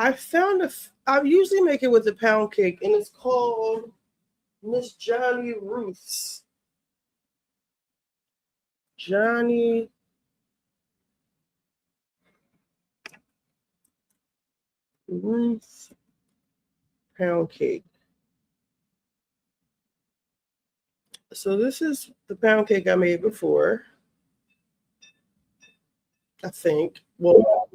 I found I usually make it with a pound cake, and it's called Miss Johnny Ruth's. Johnny Ruth's pound cake. So this is the pound cake I made before, I think. Well,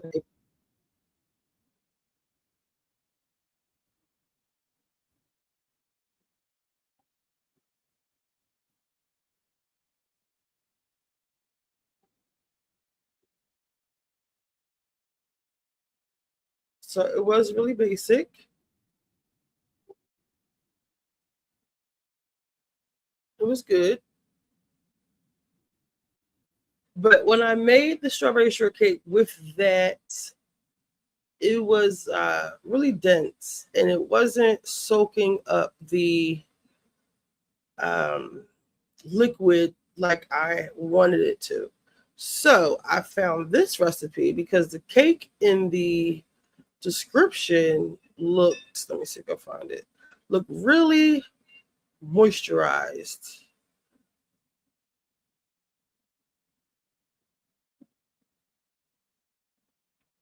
so it was really basic. It was good. But when I made the strawberry shortcake with that, it was really dense and it wasn't soaking up the um, liquid like I wanted it to. So I found this recipe because the cake in the description looked, let me see if I can find it, looked really moisturized.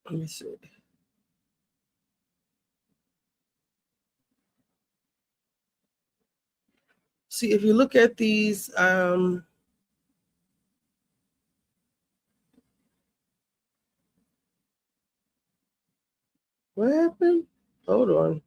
Let me see. See, if you look at these, what happened? Hold on.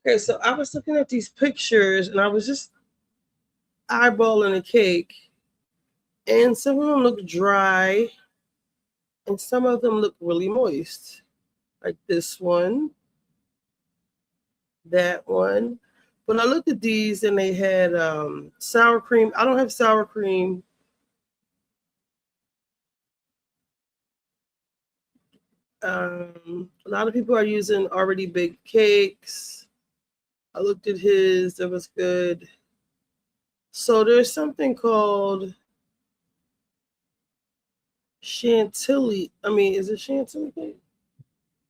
Okay, so I was looking at these pictures and I was just eyeballing the cake, and some of them look dry and some of them look really moist, like this one, that one. But I looked at these and they had sour cream. I don't have sour cream. A lot of people are using already baked cakes. I looked at his, that was good. So there's something called chantilly. I mean, is it chantilly cake?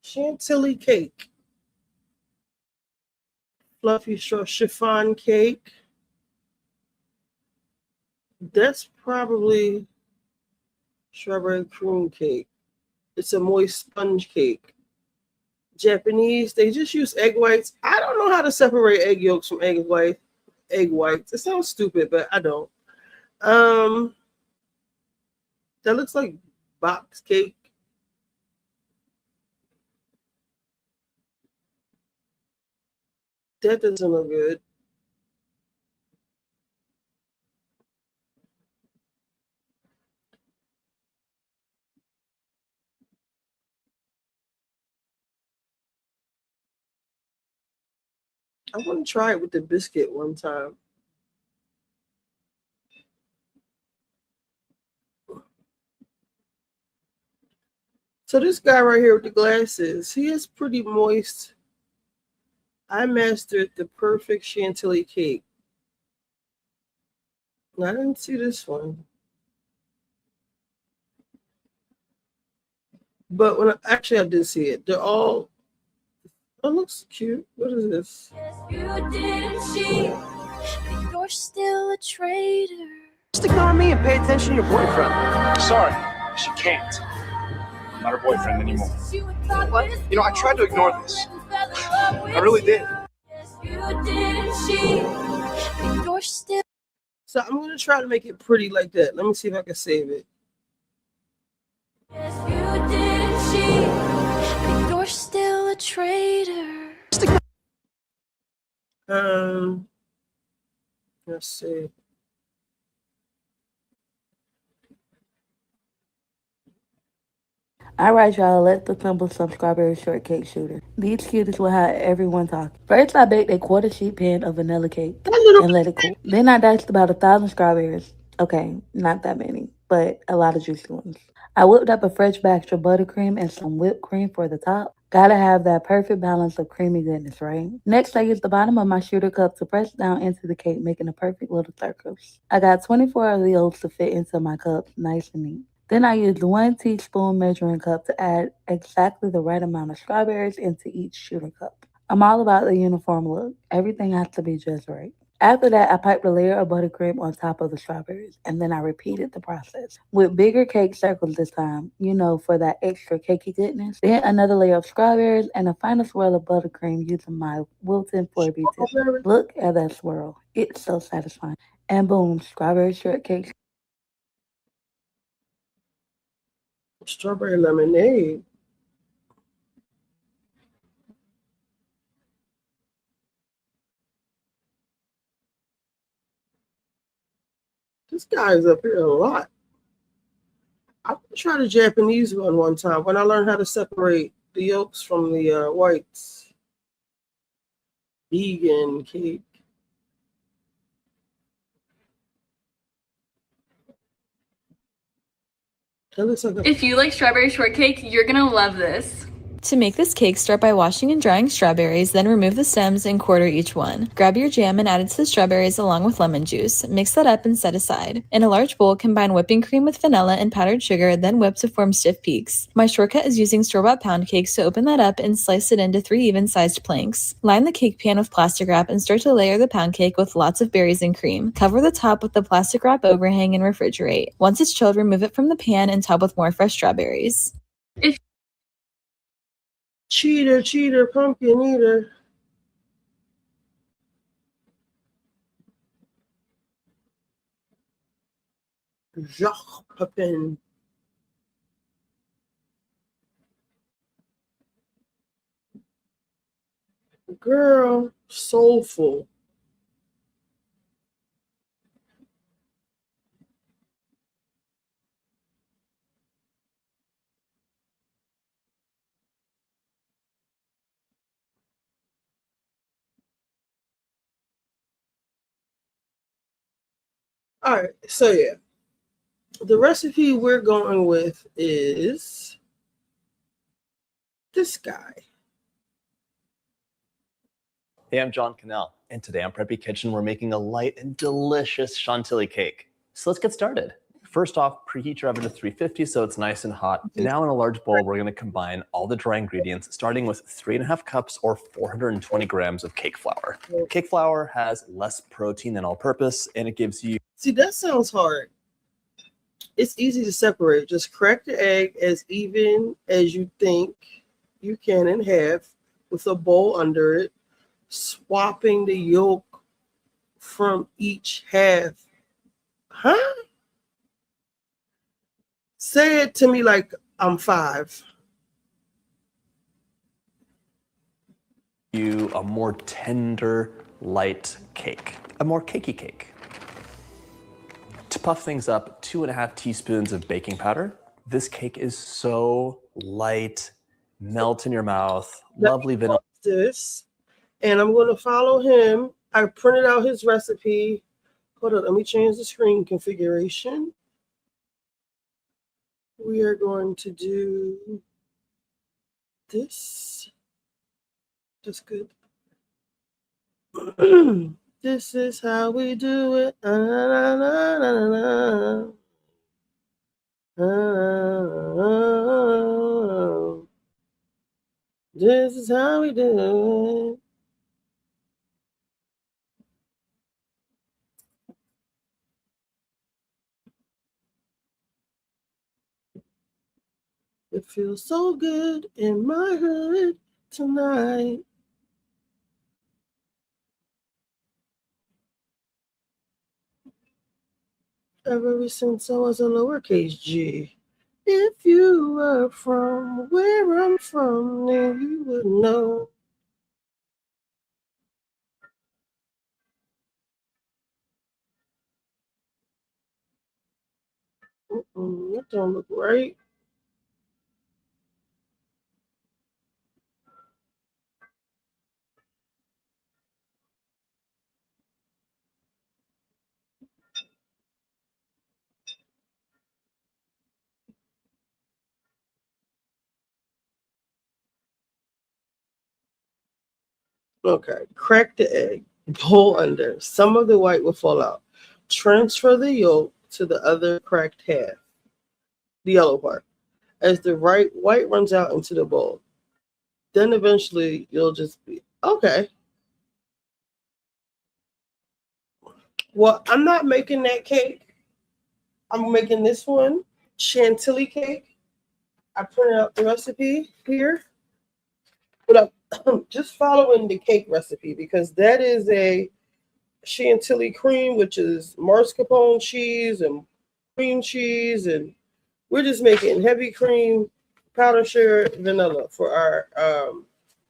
Chantilly cake. Fluffy chiffon cake. That's probably strawberry cream cake. It's a moist sponge cake. Japanese, they just use egg whites. I don't know how to separate egg yolks from egg whites. It sounds stupid, but I don't. Um, that looks like box cake. That doesn't look good. I want to try it with the biscuit one time. So this guy right here with the glasses, he is pretty moist. I mastered the perfect chantilly cake. I didn't see this one. But when actually I did see it. They're all, oh, looks cute. What is this? Yes, you didn't cheat, but you're still a traitor. Just ignore me and pay attention to your boyfriend. Sorry, she can't. I'm not her boyfriend anymore. What? You know, I tried to ignore this. I really did. Yes, you didn't cheat, but you're still. So I'm gonna try to make it pretty like that. Let me see if I can save it. Yes, you didn't cheat, but you're still a traitor. Let's see. Alright, y'all, let's assemble some strawberry shortcake shooters. These cuties will have everyone talking. First, I baked a quarter sheet pan of vanilla cake That little and let it cool. Then, I diced about 1,000 strawberries. Okay, not that many, but a lot of juicy ones. I whipped up a fresh batch of buttercream and some whipped cream for the top. Gotta have that perfect balance of creamy goodness, right? Next, I used the bottom of my shooter cup to press down into the cake, making a perfect little circles. I got 24 of those to fit into my cup, nice and neat. Then I used 1 teaspoon measuring cup to add exactly the right amount of strawberries into each shooter cup. I'm all about the uniform look. Everything has to be just right. After that, I piped a layer of buttercream on top of the strawberries, and then I repeated the process with bigger cake circles this time, for that extra cakey goodness. Then another layer of strawberries and a final swirl of buttercream using my Wilton 4B tip. strawberry, Look at that swirl. It's so satisfying. And boom, strawberry shortcake. strawberry lemonade. This guy's up here a lot. I tried a Japanese one time when I learned how to separate the yolks from the whites. Vegan cake. That looks like a If you like strawberry shortcake, you're gonna love this. To make this cake, start by washing and drying strawberries, then remove the stems and quarter each one. Grab your jam and add it to the strawberries along with lemon juice. Mix that up and set aside. In a large bowl, combine whipping cream with vanilla and powdered sugar, then whip to form stiff peaks. My shortcut is using store-bought pound cake, so open that up and slice it into 3 even-sized planks. Line the cake pan with plastic wrap and start to layer the pound cake with lots of berries and cream. Cover the top with the plastic wrap overhang and refrigerate. Once it's chilled, remove it from the pan and top with more fresh strawberries. cheater, pumpkin eater. Jacques Pepin. Girl, soulful. All right, so yeah, the recipe we're going with is this guy. Hey, I'm John Cannell, and today on Preppy Kitchen, we're making a light and delicious chantilly cake. So let's get started. First off, preheat your oven to 350 so it's nice and hot. Now in a large bowl, we're gonna combine all the dry ingredients, starting with 3.5 cups or 420 grams of cake flour. Cake flour has less protein than all-purpose, and it gives you... See, that sounds hard. It's easy to separate. Just crack the egg as even as you think you can in half with a bowl under it, swapping the yolk from each half. Huh? Say it to me like I'm 5. you a more tender, light cake, a more cakey cake. To puff things up, 2.5 teaspoons of baking powder. This cake is so light, melt in your mouth, lovely vanilla. This, and I'm going to follow him. I printed out his recipe. Hold on, let me change the screen configuration. We are going to do this. That's good. This is how we do it. This is how we do it. It feels so good in my hood tonight. Ever since I was a lowercase g. If you were from where I'm from, then you would know. That don't look right. Okay. Crack the egg. Pull under. Some of the white will fall out. Transfer the yolk to the other cracked half, the yellow part, as the white runs out into the bowl. Then eventually you'll just be okay. Well, I'm not making that cake. I'm making this one, chantilly cake. I printed out the recipe here, but I'm just following the cake recipe because that is a chantilly cream, which is mascarpone cheese and cream cheese, and we're just making heavy cream, powdered sugar, vanilla for our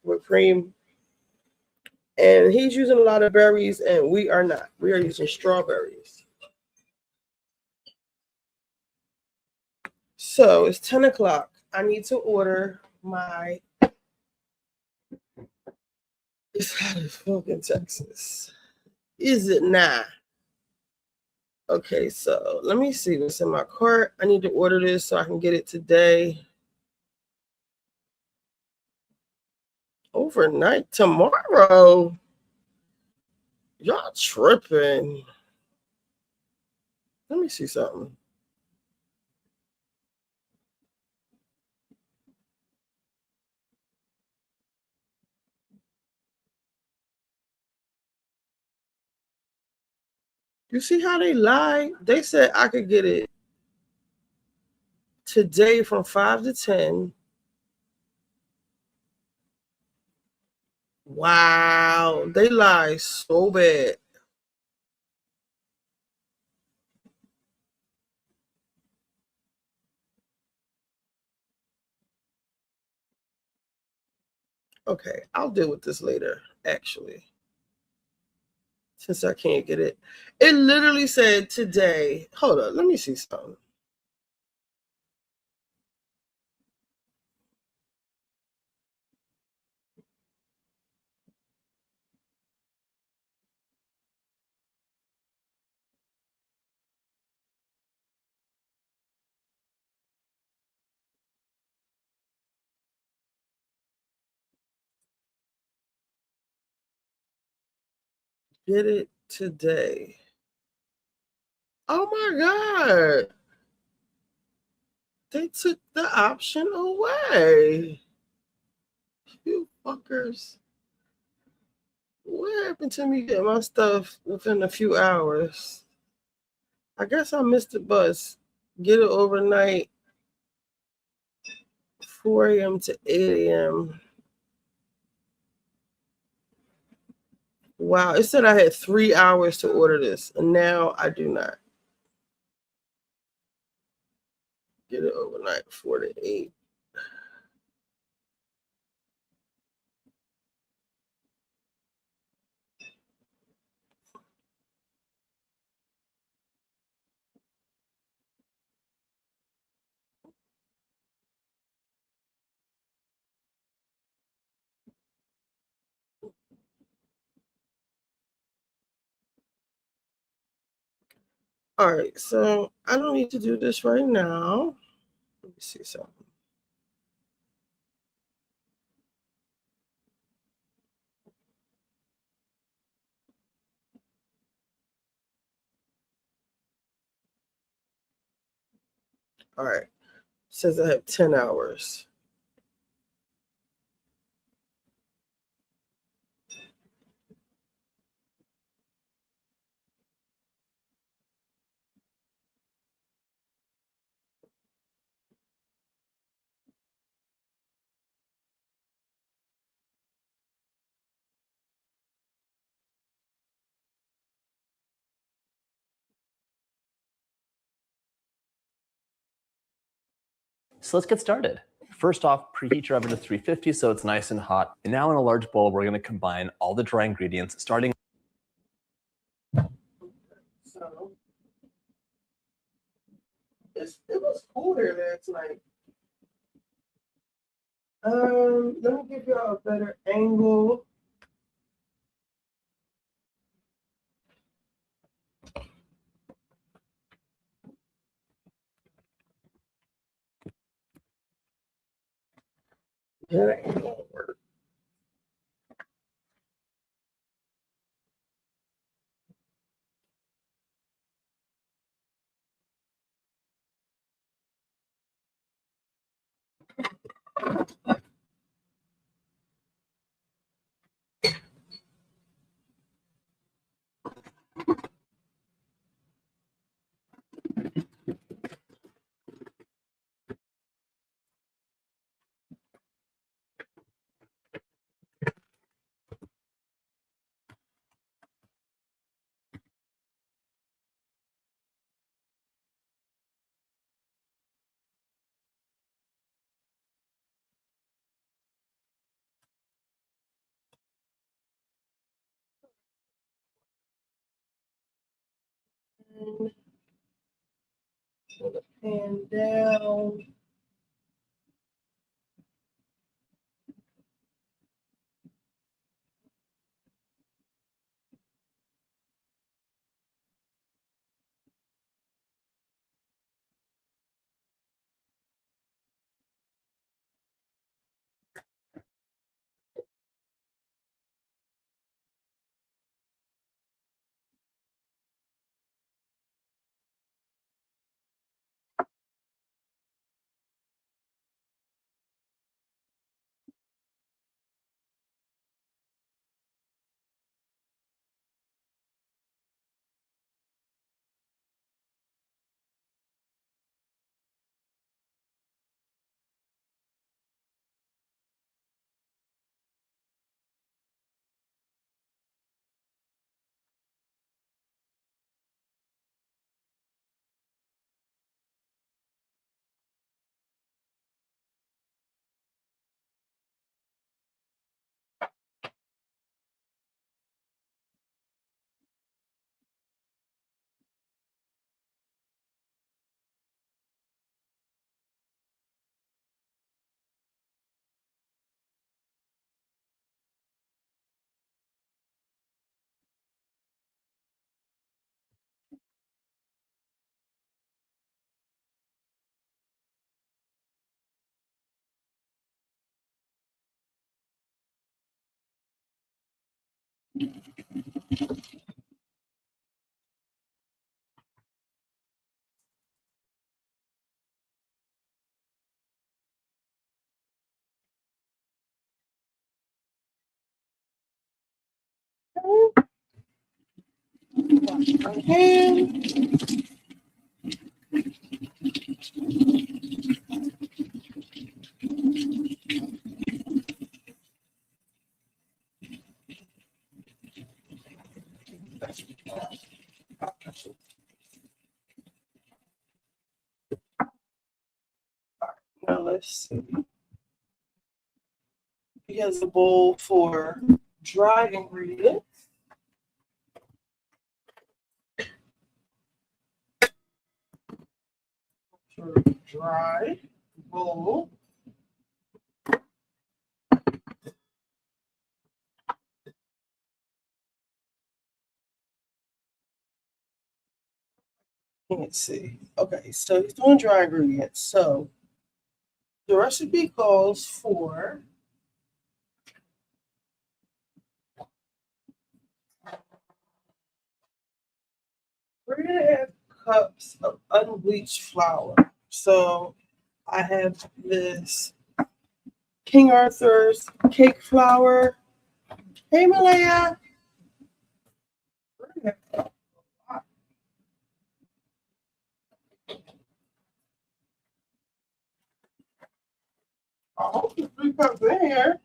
whipped cream. And he's using a lot of berries, and we are not. We are using strawberries. So it's 10 o'clock. I need to order my. It's hot as fuck in Texas. Is it not? Okay, so let me see what's in my cart. I need to order this so I can get it today. Overnight tomorrow. Y'all tripping. Let me see something. You see how they lie? They said I could get it today from 5 to 10. Wow, they lie so bad. Okay, I'll deal with this later, actually, since I can't get it. It literally said today. Hold on, let me see something. Get it today. Oh my God. They took the option away. You fuckers. What happened to me getting my stuff within a few hours? I guess I missed the bus. Get it overnight, 4 a.m. to 8 a.m. Wow, it said I had 3 hours to order this, and now I do not. Get it overnight, 4 to 8. All right, so I don't need to do this right now. Let me see something. All right, says I have 10 hours. So let's get started. First off, preheat your oven to 350 so it's nice and hot. And now in a large bowl, we're going to combine all the dry ingredients, starting. So it was cool here last night. Let me give y'all a better angle. That ain't gonna work. Pull the pan down. Wash my hands. Now let's see. He has a bowl for dry ingredients. Dry bowl. Let's see. Okay, so he's doing dry ingredients. So the recipe calls for 3.5 cups of unbleached flour. So I have this King Arthur's cake flour. Hey, Malaya. 3.5 cups. I hope there's 3 cups in here.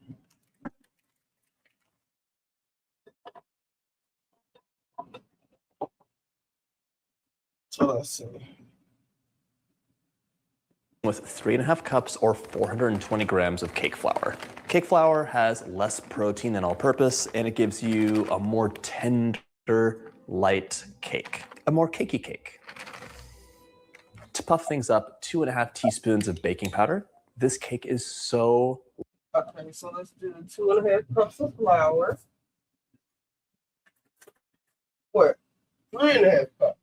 So let's see. With 3.5 cups or 420 grams of cake flour. Cake flour has less protein than all-purpose, and it gives you a more tender, light cake, a more cakey cake. To puff things up, 2.5 teaspoons of baking powder. This cake is so... Okay, so let's do 2.5 cups of flour. What? 3.5 cups.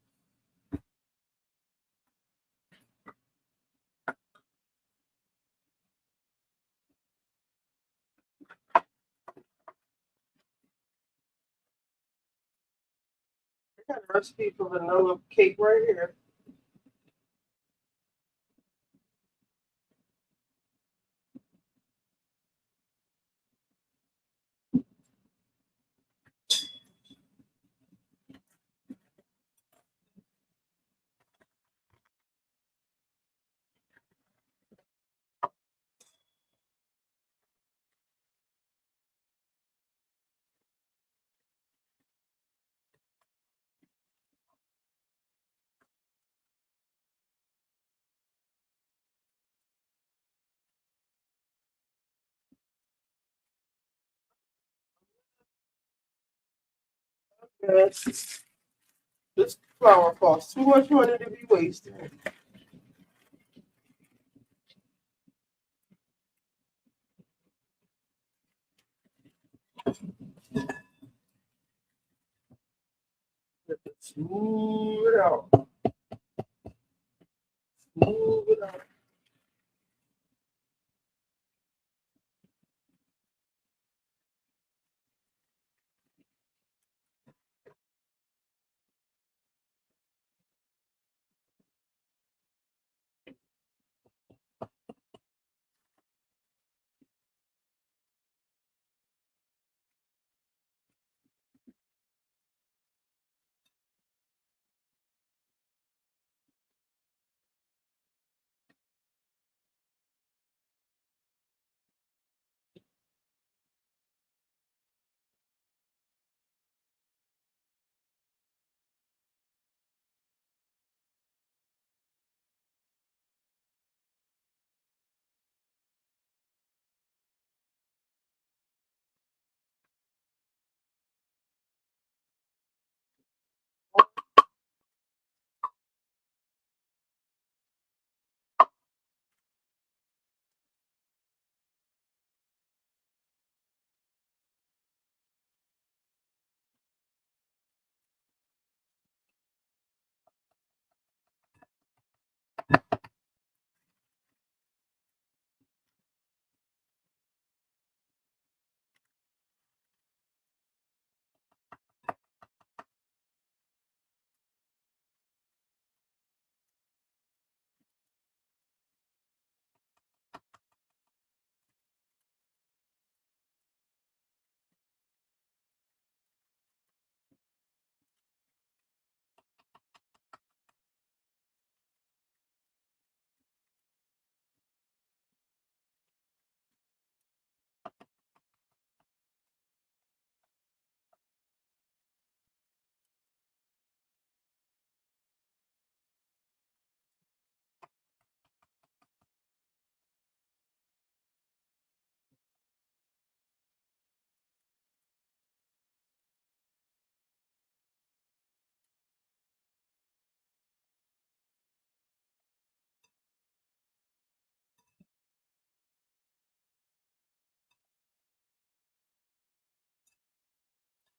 I got a recipe for vanilla cake right here. Yes. This flour costs too much money to be wasted. Smooth it out. Smooth it out.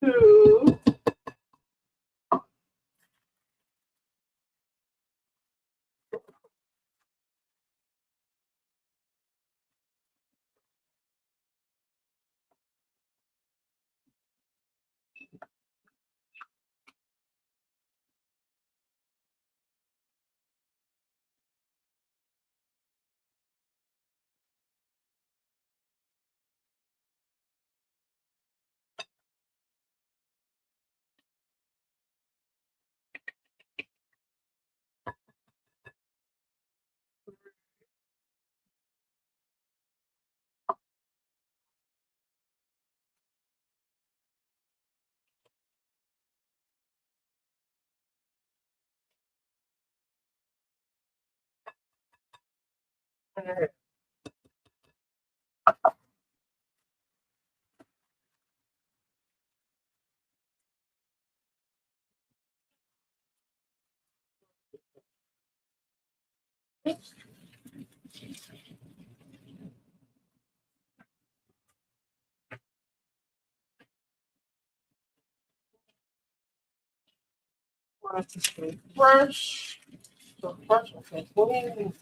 Two. Want to stay fresh. So fresh, okay. Clean.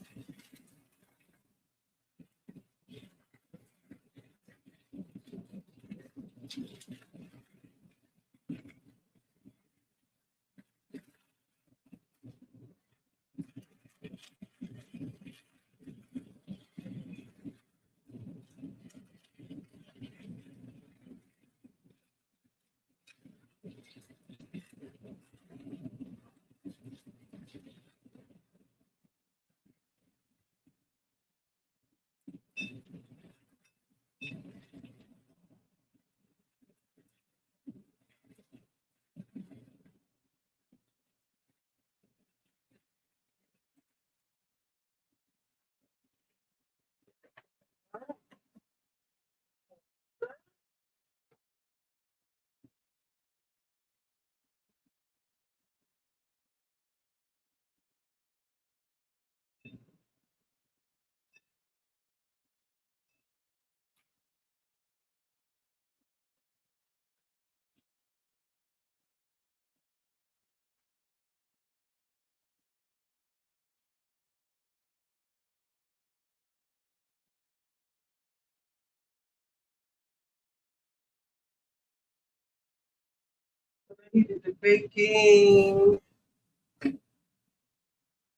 needed the baking.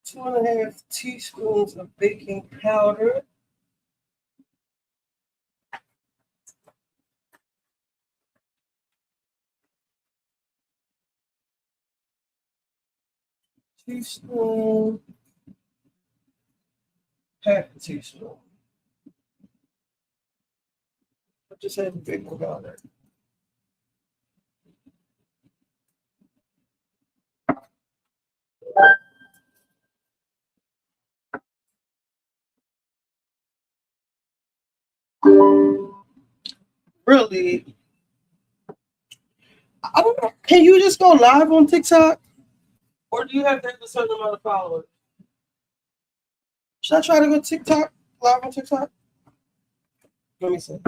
2.5 teaspoons of baking powder. Teaspoon. Half a teaspoon. I just had baking powder. Really? I don't know. Can you just go live on TikTok? Or do you have to have a certain amount of followers? Should I try to go TikTok? Live on TikTok? Let me see.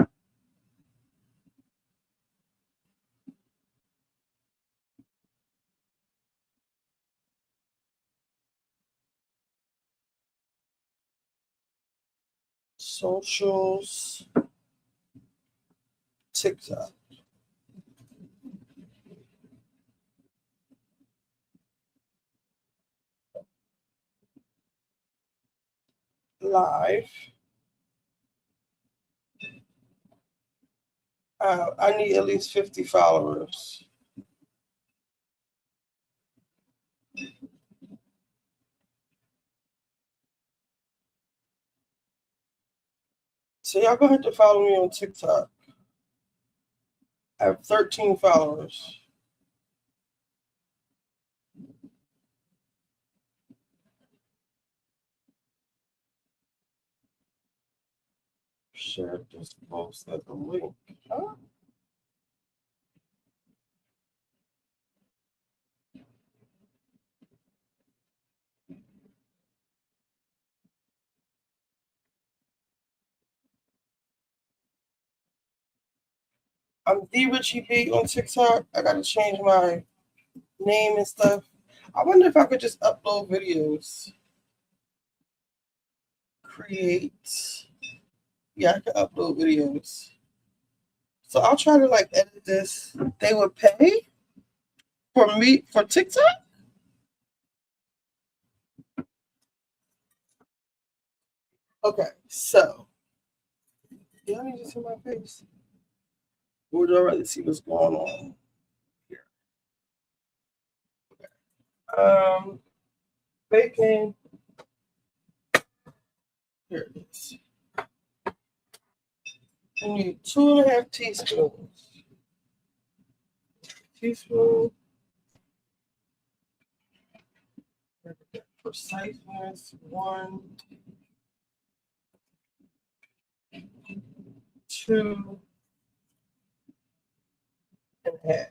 Socials. TikTok. Live. I need at least 50 followers. So y'all gonna have to follow me on TikTok. I have 13 followers. Share this post at the link. Huh? I'm the Ritchie B on TikTok. I gotta change my name and stuff. I wonder if I could just upload videos. Create. Yeah, I can upload videos. So I'll try to like edit this. They would pay for me for TikTok? Okay, so y'all need to see my face. Or would you rather see what's going on here? Bacon. Here it is. You need 2.5 teaspoons. Teaspoon. Preciseness 1, 2 and a half.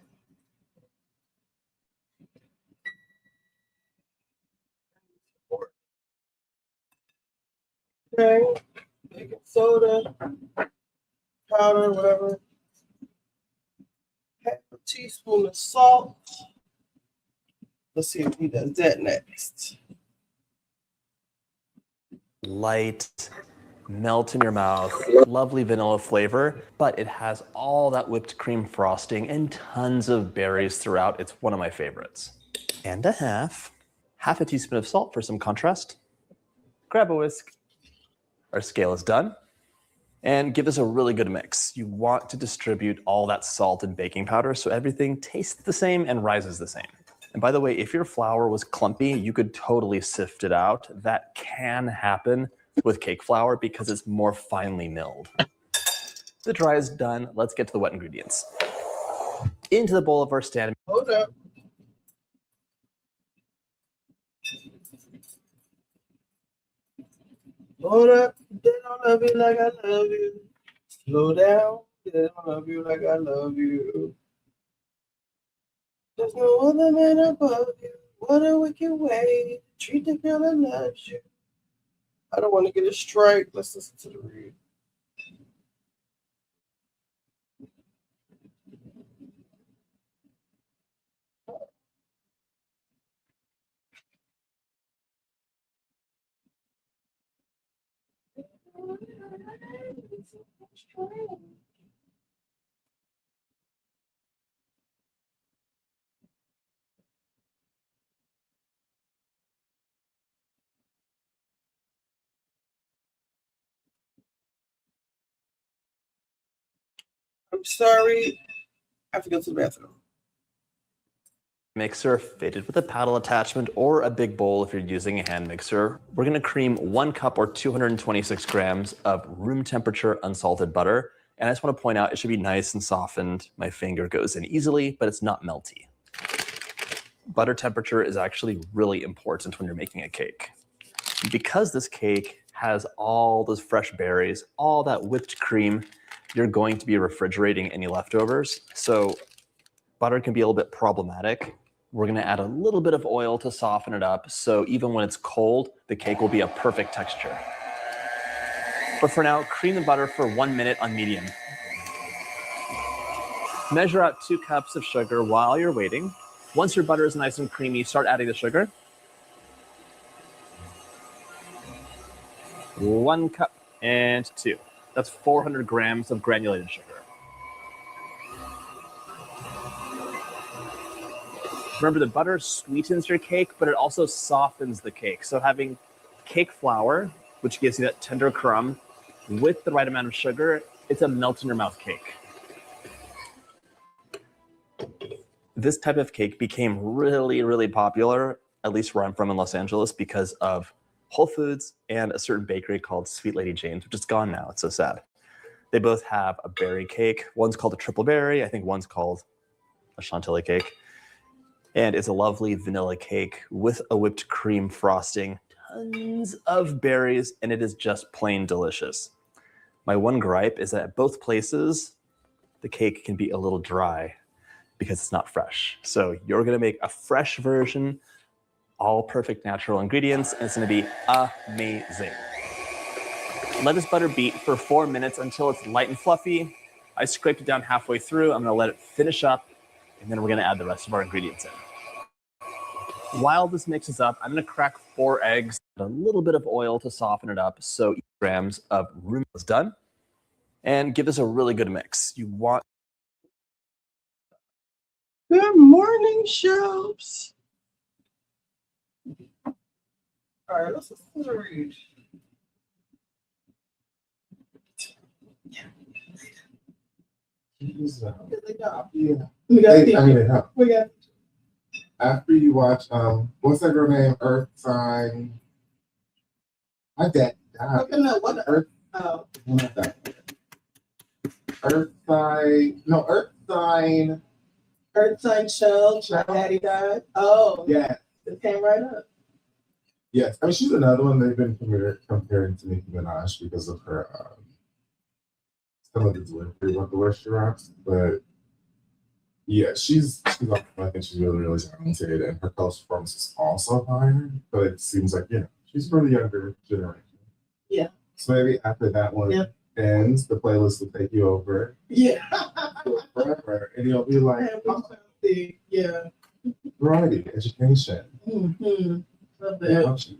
Okay, baking soda, powder, whatever. Half a teaspoon of salt. Let's see if he does that next. Light, melt in your mouth, lovely vanilla flavor, but it has all that whipped cream frosting and tons of berries throughout. It's one of my favorites. And a half a teaspoon of salt for some contrast. Grab a whisk. Our scale is done. And give this a really good mix. You want to distribute all that salt and baking powder so everything tastes the same and rises the same. And by the way, if your flour was clumpy, you could totally sift it out. That can happen with cake flour because it's more finely milled. The dry is done. Let's get to the wet ingredients. Into the bowl of our stand. Hold up. Hold up. They don't love you like I love you. Slow down. They don't love you like I love you. There's no other man above you. What a wicked way to treat the girl that loves you. I don't want to get a strike. Let's listen to the read. I'm sorry. I have to go to the bathroom. Mixer fitted with a paddle attachment or a big bowl if you're using a hand mixer. We're going to cream 1 cup or 226 grams of room temperature unsalted butter. And I just want to point out it should be nice and softened. My finger goes in easily, but it's not melty. Butter temperature is actually really important when you're making a cake. Because this cake has all those fresh berries, all that whipped cream, you're going to be refrigerating any leftovers. So butter can be a little bit problematic. We're going to add a little bit of oil to soften it up, so even when it's cold, the cake will be a perfect texture. But for now, cream the butter for 1 minute on medium. Measure out 2 cups of sugar while you're waiting. Once your butter is nice and creamy, start adding the sugar. 1 cup and 2. That's 400 grams of granulated sugar. Remember, the butter sweetens your cake, but it also softens the cake. So having cake flour, which gives you that tender crumb, with the right amount of sugar, it's a melt-in-your-mouth cake. This type of cake became really, really popular, at least where I'm from in Los Angeles, because of Whole Foods and a certain bakery called Sweet Lady Jane's, which is gone now. It's so sad. They both have a berry cake. One's called a triple berry. I think one's called a chantilly cake. And it's a lovely vanilla cake with a whipped cream frosting, tons of berries, and it is just plain delicious. My one gripe is that at both places, the cake can be a little dry because it's not fresh. So you're gonna make a fresh version, all perfect natural ingredients, and it's gonna be amazing. Let this butter beat for 4 minutes until it's light and fluffy. I scraped it down halfway through. I'm gonna let it finish up, and then we're gonna add the rest of our ingredients in. While this mixes up, I'm gonna crack 4 eggs, a little bit of oil to soften it up, so 8 grams of room is done. And give this a really good mix. You want... Good morning, Shelps. All right, let's read. Yeah. We got I need help. We got After you watch, what's that girl name? Earth Sign. My dad died. what Earth. oh. Not that. Earth Sign. No, Earth Sign. Earth Sign Shell, my daddy died. Oh, Yeah. it came right up. Yes. I mean, she's another one they've been comparing to Nicki Minaj because of her some of the delivery of the restaurants, but yeah, she's awesome. I think she's really, really talented, and her post performance is also higher. But it seems like she's for the younger generation. Yeah. So maybe after that one ends, the playlist will take you over. Yeah. Forever, and you'll be like, yeah. Variety, education. Mm-hmm. Love that.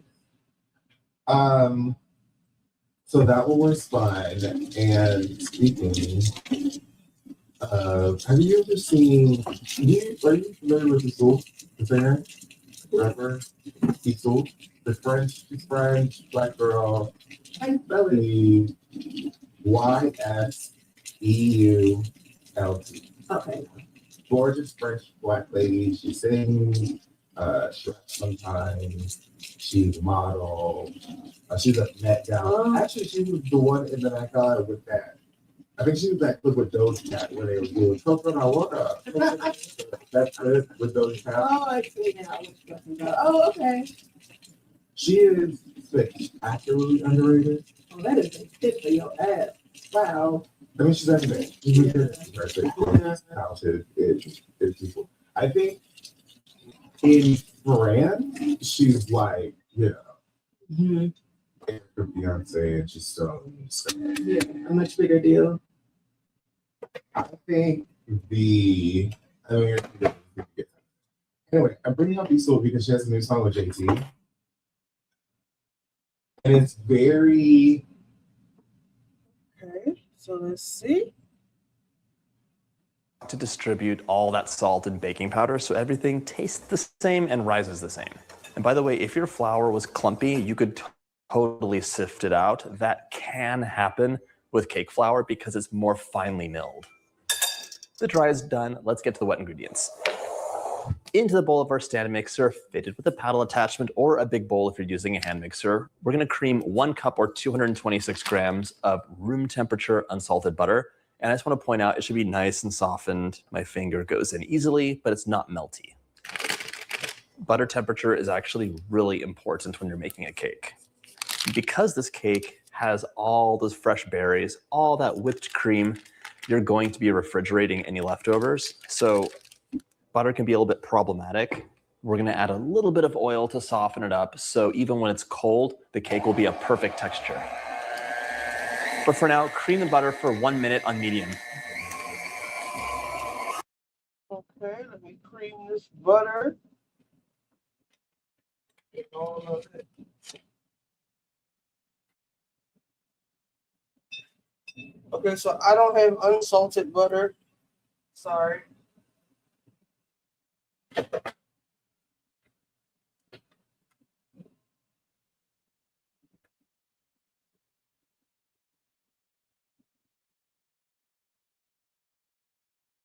So that one was fun. And speaking of, have you ever seen? Are you familiar with Isoult, the singer, rapper? Isoult, the French black girl. The YSEULT. Okay. Gorgeous French black lady. She sings, she raps sometimes. She's a model. She's a Met Gala. Actually, she was the one in the Met Gala with that. I think she was that clip with Doja Cat where they were doing coconut water. That's good with Doja Cat. Oh, I see now. Oh, okay. She is spectacularly underrated. Oh, that is a tip for your ass. Wow. I mean, she's everything. She's talented. It's people. I think in France, she's like, Mm-hmm. Beyonce, and she's so. Yeah, a much bigger deal. I think anyway, I'm bringing up Isoult because she has a new song with JT. And it's very. Okay, so let's see. To distribute all that salt and baking powder so everything tastes the same and rises the same. And by the way, if your flour was clumpy, you could totally sift it out. That can happen with cake flour because it's more finely milled. The dry is done. Let's get to the wet ingredients. Into the bowl of our stand mixer, fitted with a paddle attachment or a big bowl if you're using a hand mixer, we're going to cream 1 cup or 226 grams of room temperature unsalted butter. And I just want to point out, it should be nice and softened. My finger goes in easily, but it's not melty. Butter temperature is actually really important when you're making a cake. Because this cake has all those fresh berries, all that whipped cream, you're going to be refrigerating any leftovers. So butter can be a little bit problematic. We're gonna add a little bit of oil to soften it up, so even when it's cold, the cake will be a perfect texture. But for now, cream the butter for 1 minute on medium. Okay, let me cream this butter. All of it. Okay, so I don't have unsalted butter. Sorry.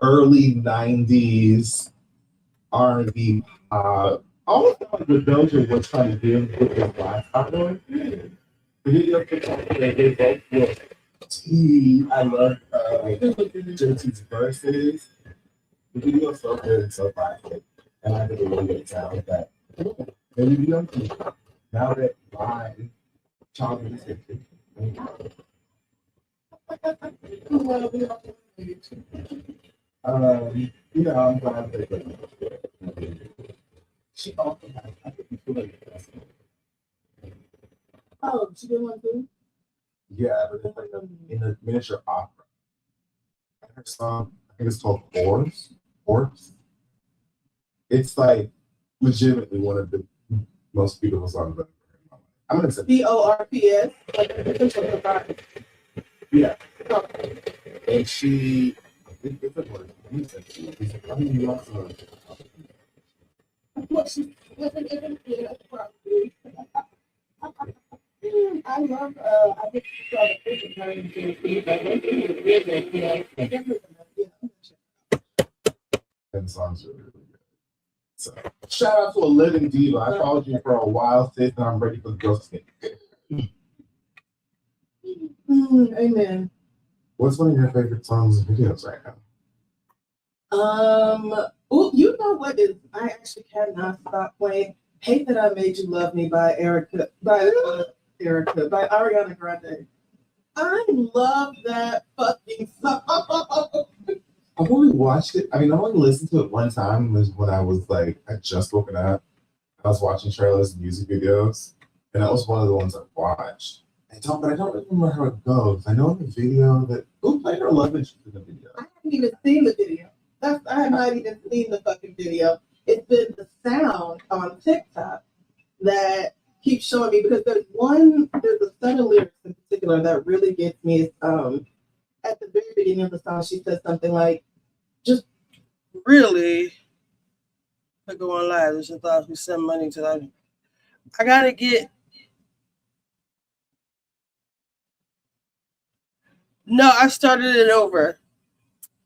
Early 90s R&B pop. I always thought the Doja was trying to do with his last album. The video for they both look T. I love JT's verses. The video is so good and so classic. And I did a really good sound with that. And the young people, now that live child music. You know, I'm glad that she also has, I think you feel like oh, she did one too? Yeah, but it's like in a miniature opera. Her song, I think it's called Horse. It's like legitimately one of the most beautiful songs I've ever heard in my life. I'm gonna say BORPS. Like it's a surprise. yeah. And she it's a word. I mean you also What she wasn't even here, probably. I love I just saw the picture very and the songs are really good. So shout out to a living diva. I followed you for a while, sis, and I'm ready for the ghost stick. Amen. What's one of your favorite songs and videos right now? Oh, you know what is? I actually cannot stop playing "Hate That I Made You Love Me" by by Ariana Grande. I love that fucking song. I've only watched it. I mean, I only listened to it one time. Was when I was like, I just woken up. I was watching trailers and music videos, and that was one of the ones I watched. But I don't remember how it goes. I know in the video that who played her love interest in the video. I haven't even seen the video. I have not even seen the fucking video. It's been the sound on TikTok that keeps showing me because there's a set of lyrics in particular that really gets me. At the very beginning of the song, she says something like, just really, I go on live. There's a thought we send money to that. I gotta get. No, I started it over.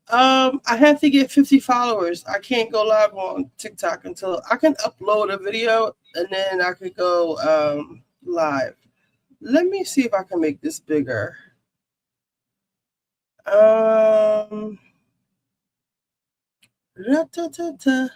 I have to get 50 followers. I can't go live on TikTok until I can upload a video and then I could go live. Let me see if I can make this bigger. Da-da-da-da.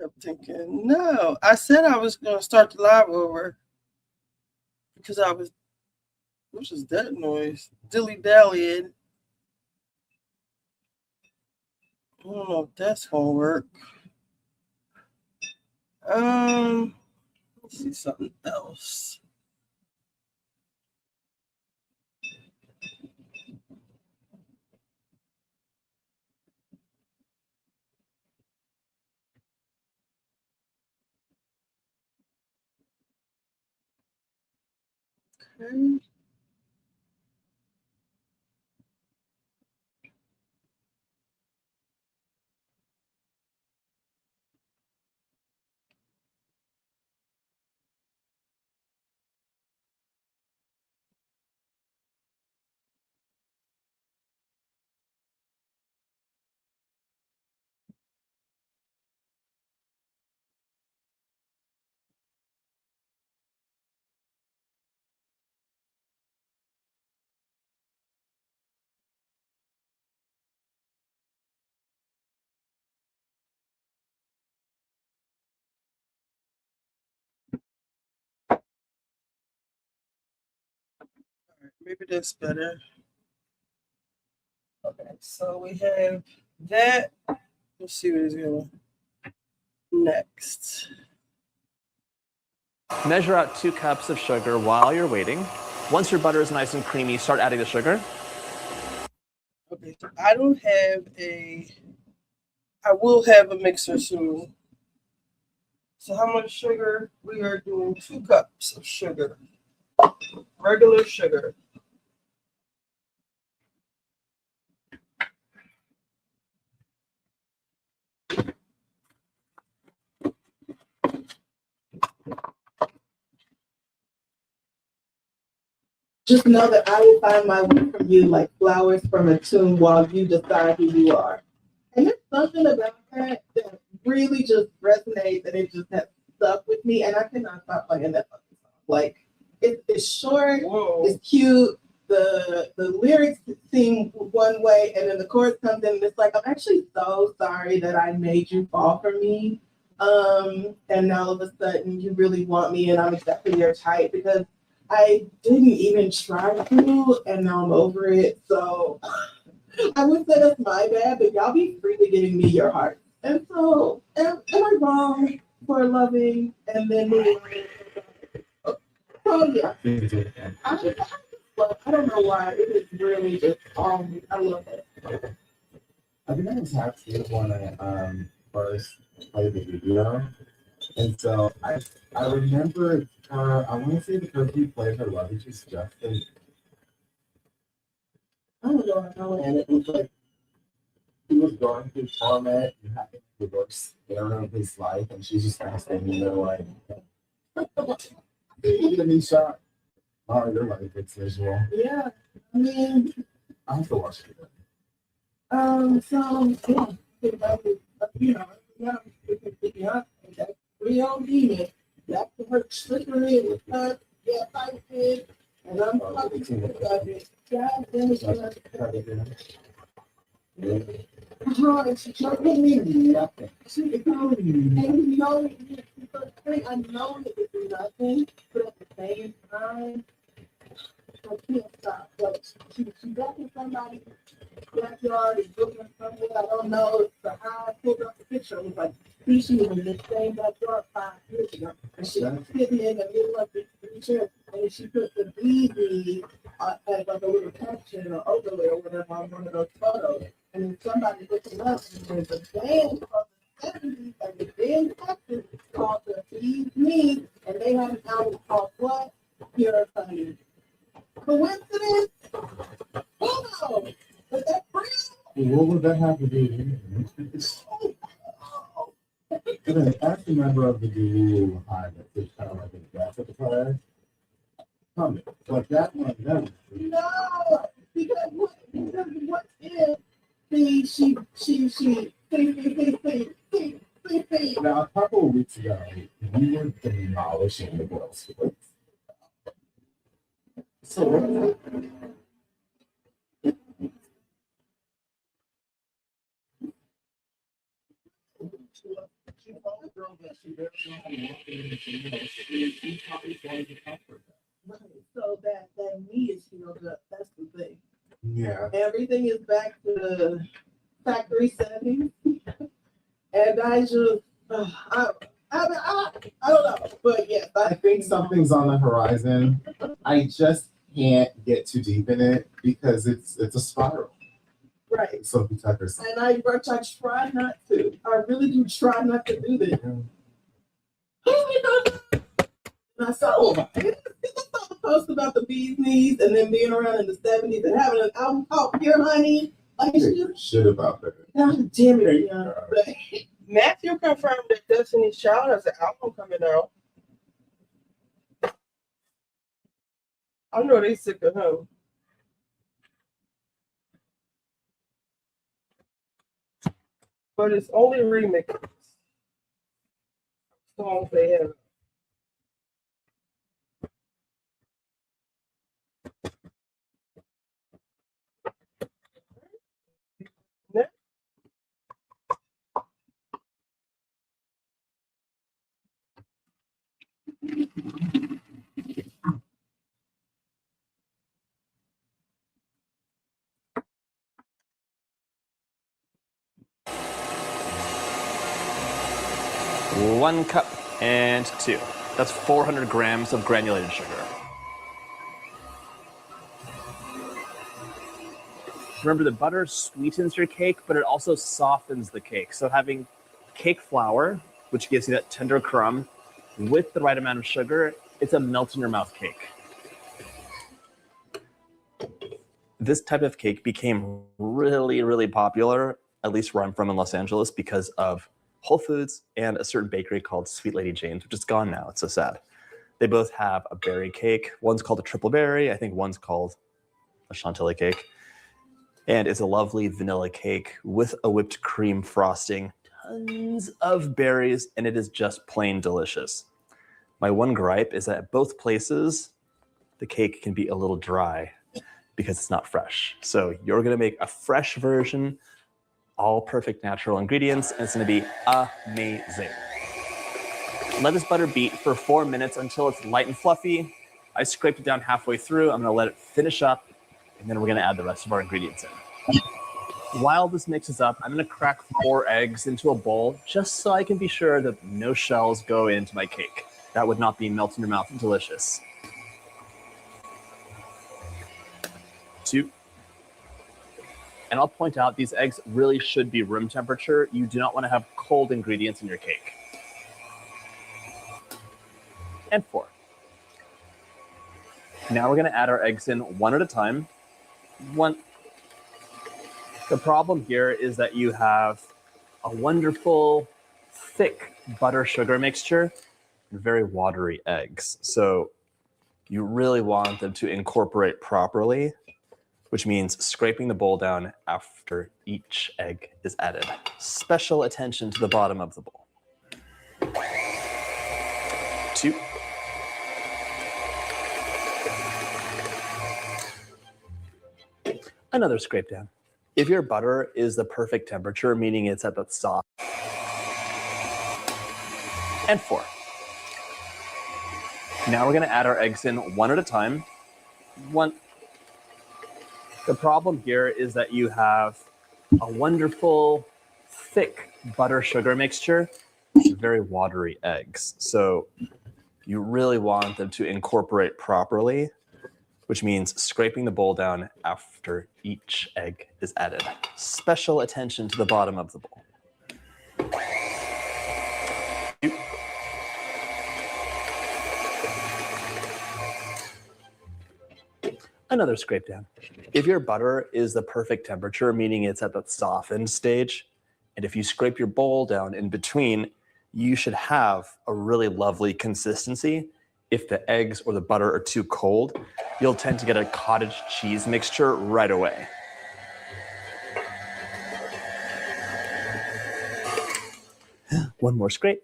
I'm thinking, no. I said I was going to start the live over because what is that noise? Dilly dallying. I don't know if that's gonna work. Let's see something else. Okay. Maybe that's better. Okay, so we have that. Let's see what is going next. Measure out 2 cups of sugar while you're waiting. Once your butter is nice and creamy, start adding the sugar. Okay, so I don't have I will have a mixer soon. So how much sugar? We are doing 2 cups of sugar. Regular sugar. Just know that I will find my way from you like flowers from a tomb while you decide who you are. And there's something about that that really just resonates and it just has stuck with me. And I cannot stop playing that fucking song. Like, it's short, it's cute. The lyrics seem one way, and then the chorus comes in and it's like, I'm actually so sorry that I made you fall for me. And now all of a sudden you really want me and I'm exactly your type because I didn't even try to, and now I'm over it. So I would say that's my bad, but y'all be freely giving me your heart. And so, am I wrong for loving and then moving on? So yeah, I don't know why. It is really just, I love it. I think I was happy when I first played the video. And so I remember her, I want to say because we played her Love You Just Justin. I don't know, and it was like he was going through torment and having the worst era of his life, and she's just kind of standing there like, you get a new shot. Oh, you're right, it's visual. Yeah, I mean, I have to watch it again. So yeah, that's real demon. That's her slippery and cut, yeah, I did, and I'm talking to it. God damn it, and she told me nothing. She told me, and you know, I know it is nothing, but at the same time, I can't stop. Like she got in somebody's backyard, is looking somewhere, I don't know. So I pulled up the picture. It was like she was in the same backyard 5 years ago. And she was sitting in the middle of the picture and she put the BB as like a little caption or overlay or whatever on one of those photos. And then somebody looking up and there's a band from the 70s and the band captain called the Feed Me, and they have an album called what? Pure Honey. Coincidence? Oh, was that real? What would that have to do with it? And as a member of the Guru High, that's kind of like a graphic class. Comment. But that one, never. No, because what if she Now, a couple of weeks ago, we were demolishing the girls' sports. So what? So that me is healed up. That's the thing. Yeah. Everything is back to factory settings. And I just, I don't know, but yes, I think something's on the horizon. I just can't get too deep in it because it's a spiral. right. Sophie Tucker. And I try not to. I really do try not to do this. And I saw a post about the bee's knees and then being around in the 70s and having an album called Pure Honey. Like, Shit about that. God damn it, yeah. Matthew confirmed that Destiny's Child has an album coming out. I know they sick of him. But it's only remixes. Songs they have. One cup and 2. That's 400 grams of granulated sugar. Remember, the butter sweetens your cake, but it also softens the cake. So having cake flour, which gives you that tender crumb, with the right amount of sugar, it's a melt-in-your-mouth cake. This type of cake became really, really popular, at least where I'm from in Los Angeles, because of Whole Foods and a certain bakery called Sweet Lady Jane's, which is gone now. It's so sad. They both have a berry cake. One's called a triple berry. I think one's called a chantilly cake. And it's a lovely vanilla cake with a whipped cream frosting, tons of berries, and it is just plain delicious. My one gripe is that at both places, the cake can be a little dry because it's not fresh. So you're gonna make a fresh version, all perfect natural ingredients, and it's gonna be amazing. Let this butter beat for 4 minutes until it's light and fluffy. I scraped it down halfway through. I'm gonna let it finish up, and then we're gonna add the rest of our ingredients in. While this mixes up, I'm gonna crack 4 eggs into a bowl just so I can be sure that no shells go into my cake. That would not be melt in your mouth and delicious. 2. And I'll point out, these eggs really should be room temperature. You do not want to have cold ingredients in your cake. And 4. Now we're going to add our eggs in one at a time. 1. The problem here is that you have a wonderful, thick butter sugar mixture and very watery eggs. So you really want them to incorporate properly, which means scraping the bowl down after each egg is added. Special attention to the bottom of the bowl. 2. Another scrape down. If your butter is the perfect temperature, meaning it's at the soft, and 4. Now we're gonna add our eggs in one at a time. 1. The problem here is that you have a wonderful, thick butter sugar mixture and very watery eggs. So you really want them to incorporate properly, which means scraping the bowl down after each egg is added. Special attention to the bottom of the bowl. 2. Another scrape down. If your butter is the perfect temperature, meaning it's at the softened stage, and if you scrape your bowl down in between, you should have a really lovely consistency. If the eggs or the butter are too cold, you'll tend to get a cottage cheese mixture right away. One more scrape.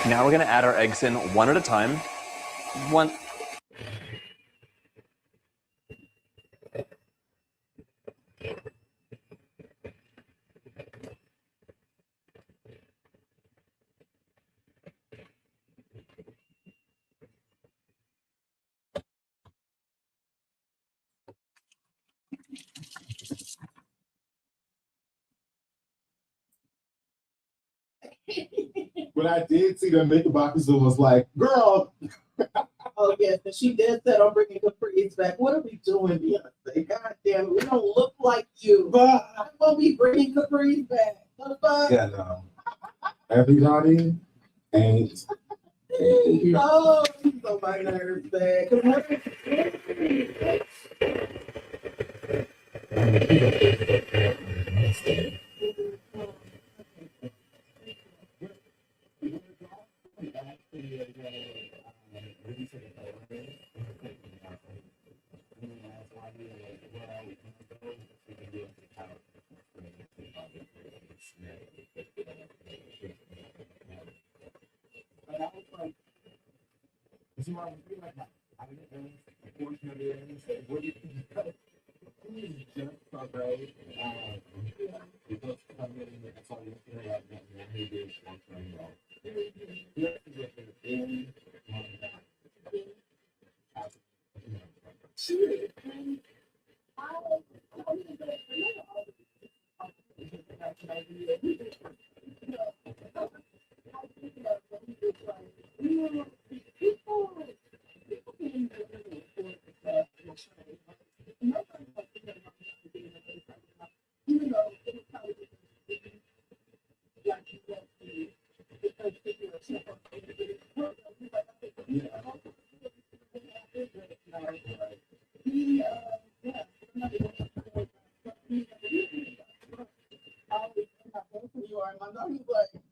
Now we're gonna add our eggs in one at a time. 1. When I did see them Knickerbockers, it was like, girl. Oh yes, and she did said I'm bringing Capri's back. What are we doing, Beyonce? God damn it, we don't look like you. How will we bringing Capri's back? What the fuck? Yeah, no. Everybody ain't. Oh, he's on my nerves, man. 'Cause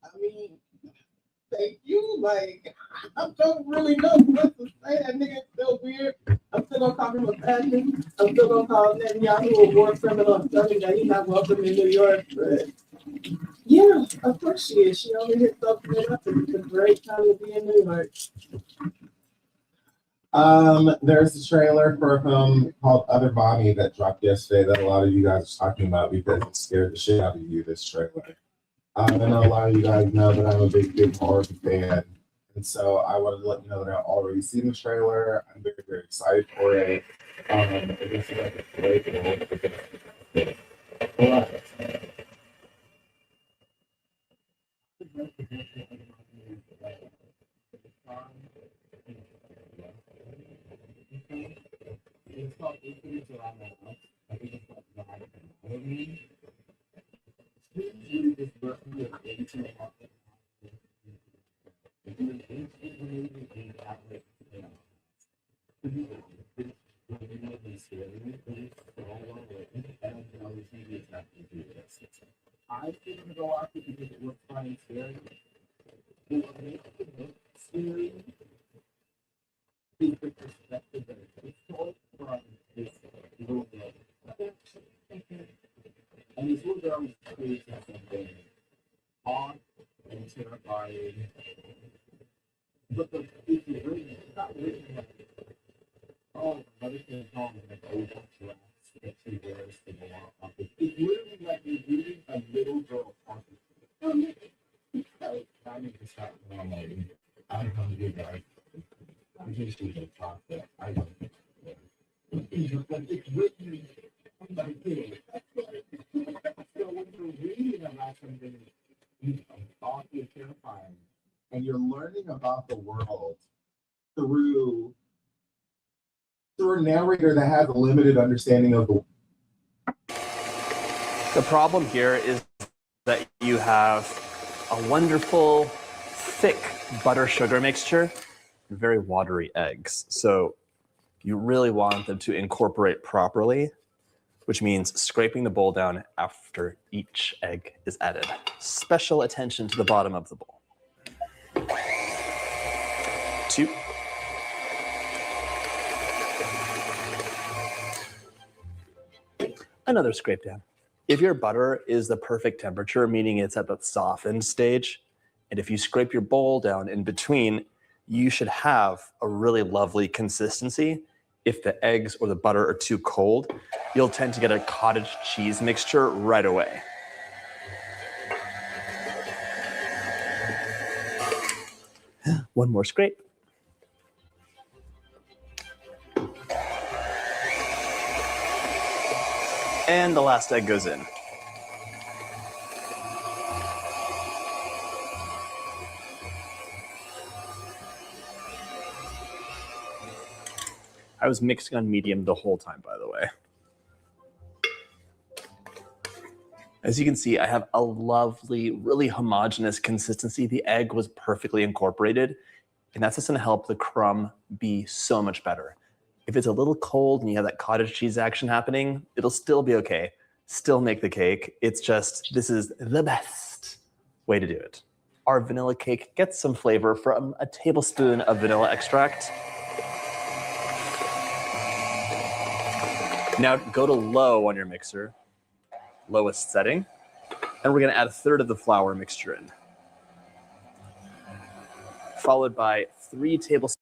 I mean, thank you. Like, I don't really know what to say. That nigga's still weird. I'm still gonna call him a fascist. I'm still gonna call Netanyahu a war criminal and tell him that he's not welcome in New York. But yeah, of course she is. She only hit something up. It's a great time to be in New York. There's a trailer for a film called Other Body that dropped yesterday that a lot of you guys are talking about because it scared the shit out of you, this trailer. I know a lot of you guys know that I'm a big horror fan. And so I wanted to let you know that I've already seen the trailer. I'm very, very excited for it. It is like a great I didn't go off because it was fun and scary. Scary is the perspective that it's told from this little girl. And this little girl was creating something odd and terrifying. But the it's really not really like, oh, mother came home and like old dress that she wears to go out. It's literally like you're reading a little girl talking. I need to stop normally. I don't know you guys. I usually don't talk that. I don't. But it's written like this. So when you're reading about something, awfully terrifying, and you're learning about the world through a narrator that has a limited understanding of The problem here is that you have a wonderful, thick butter sugar mixture and very watery eggs. So you really want them to incorporate properly, which means scraping the bowl down after each egg is added. Special attention to the bottom of the bowl. 2. Another scrape down. If your butter is the perfect temperature, meaning it's at the softened stage, and if you scrape your bowl down in between, you should have a really lovely consistency. If the eggs or the butter are too cold, you'll tend to get a cottage cheese mixture right away. One more scrape. And the last egg goes in. I was mixing on medium the whole time, by the way. As you can see, I have a lovely, really homogeneous consistency. The egg was perfectly incorporated, and that's just gonna help the crumb be so much better. If it's a little cold and you have that cottage cheese action happening, it'll still be okay. Still make the cake. It's just, this is the best way to do it. Our vanilla cake gets some flavor from a tablespoon of vanilla extract. Now go to low on your mixer, lowest setting, and we're gonna add 1/3 of the flour mixture in, followed by 3 tablespoons.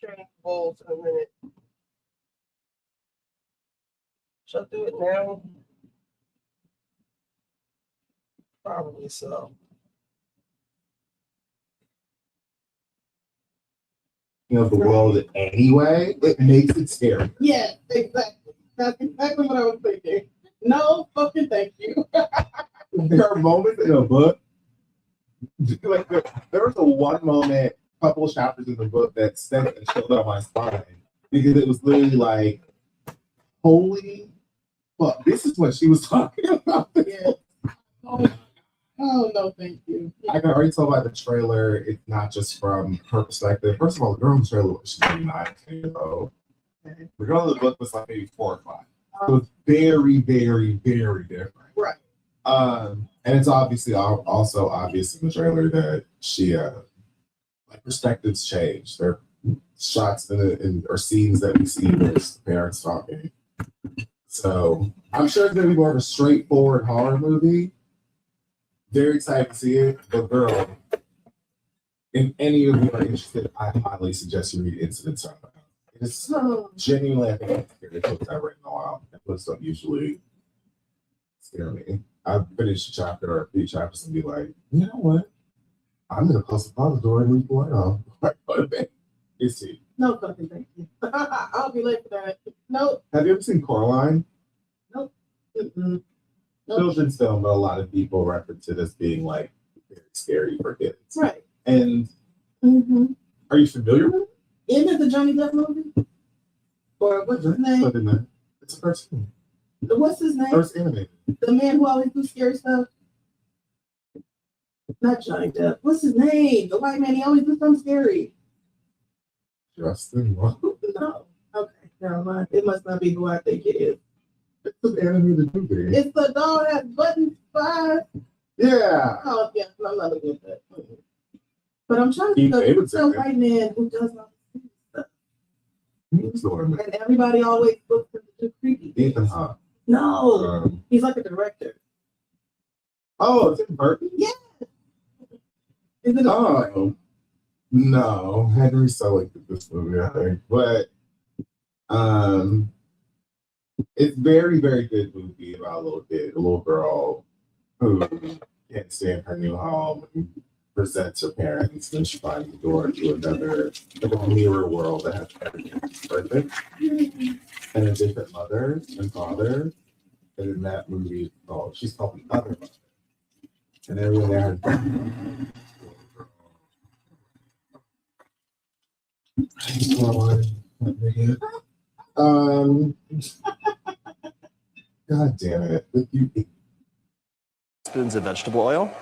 Change bowls in a minute. Should I do it now? Probably so. You know, the world anyway, it makes it scary. Yeah, exactly. That's exactly what I was thinking. No fucking thank you. There are moments in a book, like there was a one moment, couple of chapters in the book that sent and chilled up my spine because it was literally like, holy fuck, this is what she was talking about. Yeah. Oh no, thank you. I can already tell by the trailer, it's not just from her perspective. First of all, the girl in the trailer was maybe 9 years old. The girl in the book was like maybe 4 or 5. So it's very, very, very different. Right. And it's obviously also obvious in the trailer that she like perspectives change. There are shots or scenes that we see where it's the parents talking. So I'm sure it's gonna be more of a straightforward horror movie. Very excited to see it. But girl, if any of you are interested, I highly suggest you read Incident Time. It's genuinely, I think, it's the scariest books I've read in a while. And books don't usually scare me. I've finished a chapter or a few chapters and be like, you know what? I'm gonna close the closet door and leave the light on. Go to bed. It's it. No fucking thank you. I'll be late for that. Nope. Have you ever seen Coraline? Nope. Mm-mm. Nope. Children's film, but a lot of people reference it as being like very scary for kids. Right. And are you familiar with it? Isn't it the Johnny Depp movie? Or what's his name? It's a cartoon. What's his name? First animated. The man who always do scary stuff. Not Johnny Depp. What's his name? The white man. He always do something scary. Justin. No. Okay. Never mind. It must not be who I think it is. It's an animated movie. It's the dog that has buttons 5. Yeah. Oh yeah. I'm not looking at that. But I'm trying to think of the white man who does all this stuff. Who's the one? And everybody always looks at the creepy. Ethan Hawke. No. He's like a director. Oh, Tim Burton? Yeah. Is it no. Henry Selick did this movie, I think. But it's very, very good movie about a little kid, a little girl who can't stay in her new home and presents her parents, then she finds the door to another like a mirror world that has everything perfect. And a different mother and father. And in that movie, oh, she's called the other mother. And everyone there has God damn it. Spoons of vegetable oil.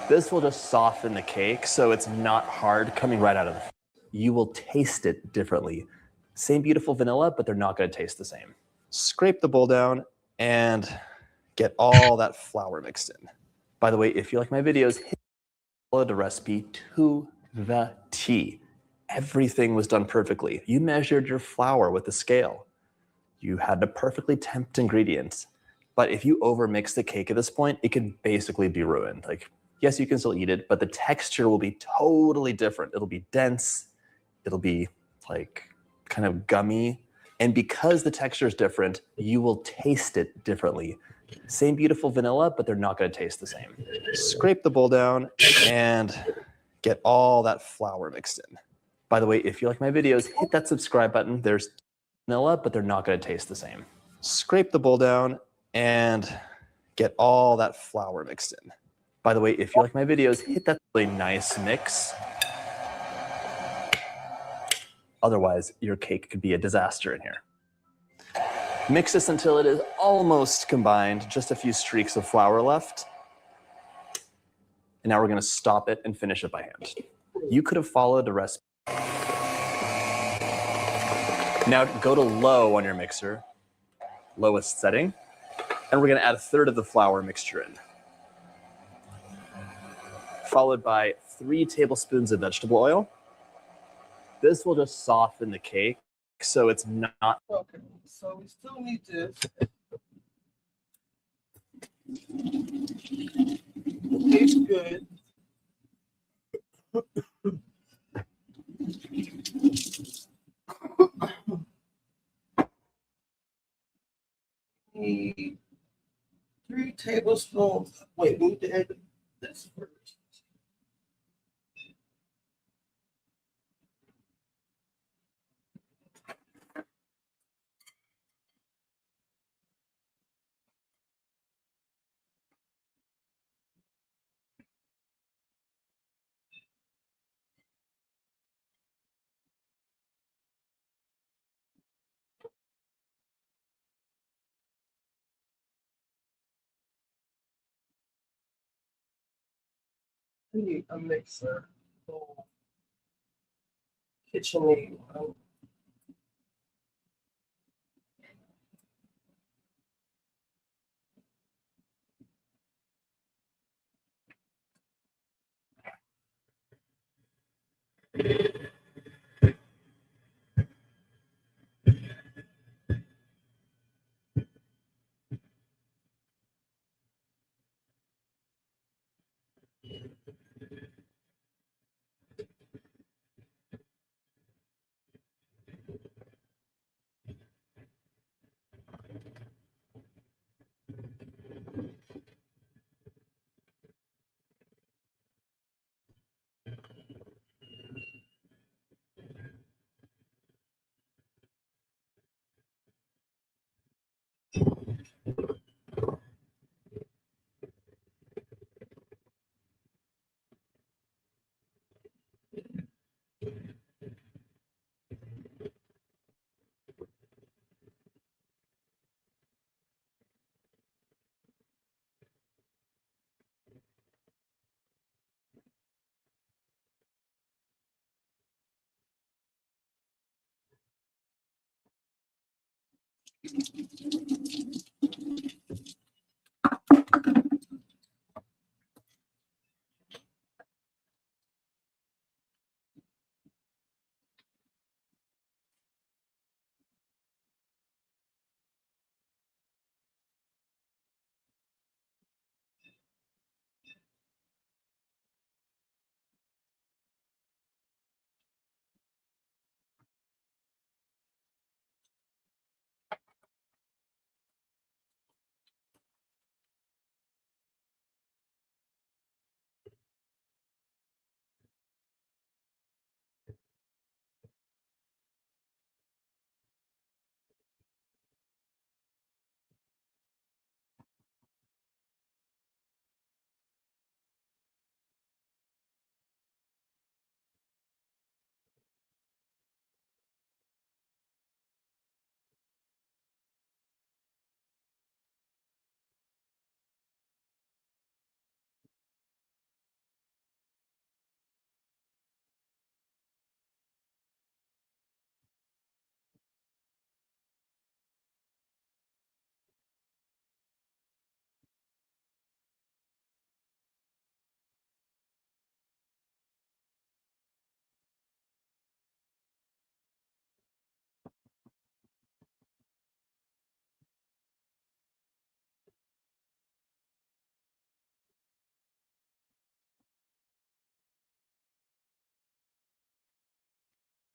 This will just soften the cake so it's not hard coming right out of the. You will taste it differently. Same beautiful vanilla, but they're not going to taste the same. Scrape the bowl down and get all that flour mixed in. By the way, if you like my videos, follow the recipe to the T. Everything was done perfectly. You measured your flour with the scale. You had the perfectly temped ingredients. But if you overmix the cake at this point, it could basically be ruined. Like, yes, you can still eat it, but the texture will be totally different. It'll be dense. It'll be like kind of gummy. And because the texture is different, you will taste it differently. Same beautiful vanilla, but they're not going to taste the same. Scrape the bowl down and get all that flour mixed in. By the way, if you like my videos, hit that subscribe button. There's vanilla, but they're not going to taste the same. Scrape the bowl down and get all that flour mixed in. By the way, if you like my videos, hit that really nice mix. Otherwise, your cake could be a disaster in here. Mix this until it is almost combined, just a few streaks of flour left. And now we're going to stop it and finish it by hand. You could have followed the recipe. Now go to low on your mixer, lowest setting, and we're going to add a third of the flour mixture in. Followed by 3 tablespoons of vegetable oil. This will just soften the cake so it's not. Okay, so we still need to. It's good. Need 3 tablespoons. Wait, we need to add this first. I need a mixer. Oh, KitchenAid one.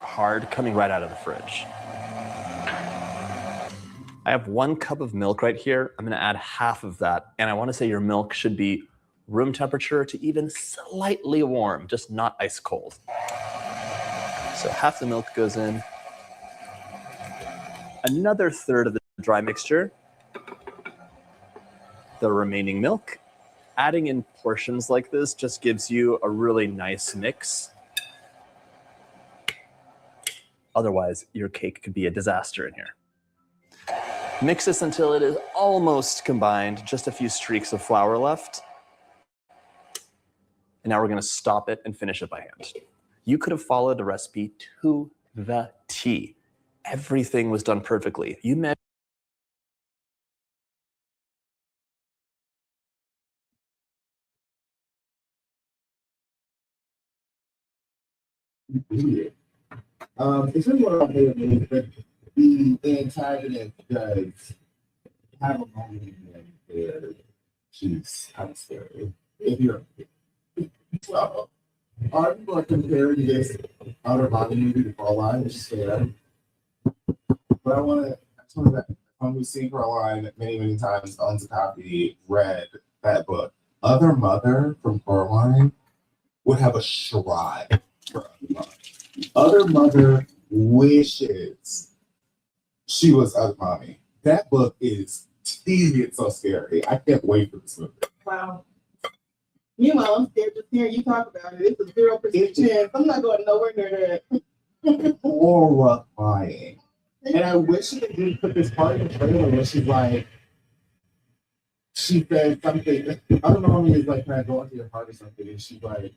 hard coming right out of the fridge. I have 1 cup of milk right here. I'm gonna add half of that. And I wanna say your milk should be room temperature to even slightly warm, just not ice cold. So half the milk goes in. Another third of the dry mixture. The remaining milk. Adding in portions like this just gives you a really nice mix. Otherwise, your cake could be a disaster in here. Mix this until it is almost combined, just a few streaks of flour left. And now we're gonna stop it and finish it by hand. You could have followed the recipe to the T. Everything was done perfectly. You measured It's really what I made, but the antagonist does have a moment where she's kind of scary. If you're well, are you like comparing this Outer Body movie to Coraline, which is fair? But I told that when we've seen Coraline many times, owns a copy, read that book. Other Mother from Coraline would have a shrine for Other Mother. Other Mother wishes she was Other Mommy. That book is tedious, so scary. I can't wait for this movie. Wow. Meanwhile, I'm scared just hearing you talk about it. It's a 0% chance. I'm not going nowhere near that. Horrifying. And I wish they didn't put this part in the trailer where she's like, she said something. Other Mommy is like, can I go into your heart or something? And she's like,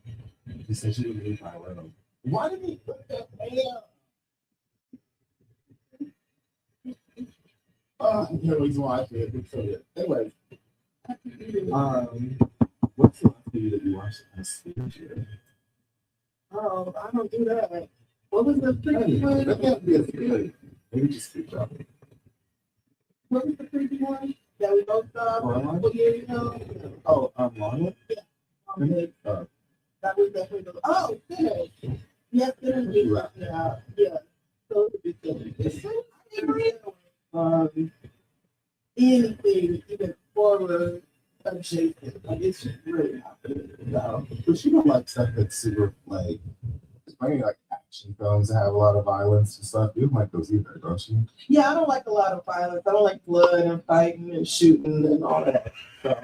she said she didn't leave my room. Why did he put that there? Oh, I can't wait to watch it. It's so good. Anyway, what's the last movie that you watched this year? Oh, I don't do that. What was the freaky one? That can't be a scary. Maybe just speak up. What was the freaky one that we both saw a couple years ago? Oh, Lana? Yeah. That was definitely the. Oh, Sinners. Yes, Sinners. Yeah. So it's anything, even forward adjacent. Like it's just really not good. No, but you don't like stuff that's super like, maybe like action films that have a lot of violence and stuff. You don't like those either, don't you? Yeah, I don't like a lot of violence. I don't like blood and fighting and shooting and all that. So,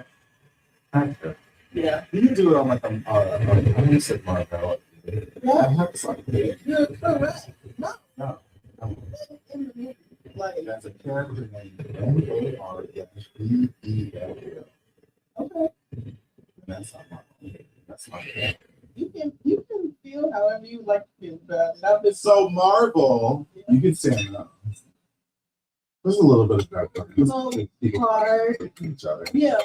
Actor. yeah. You can do it on like I mean, you said Marvel. I have to like it. You're correct. No. Like, That's a character name. M-A-R-V-E-L. okay. That's not my. That's my character. You can feel however you like to feel about it. I've been So Marvel, you can stand up. There's a little bit of that. so hard. Each other. Yeah.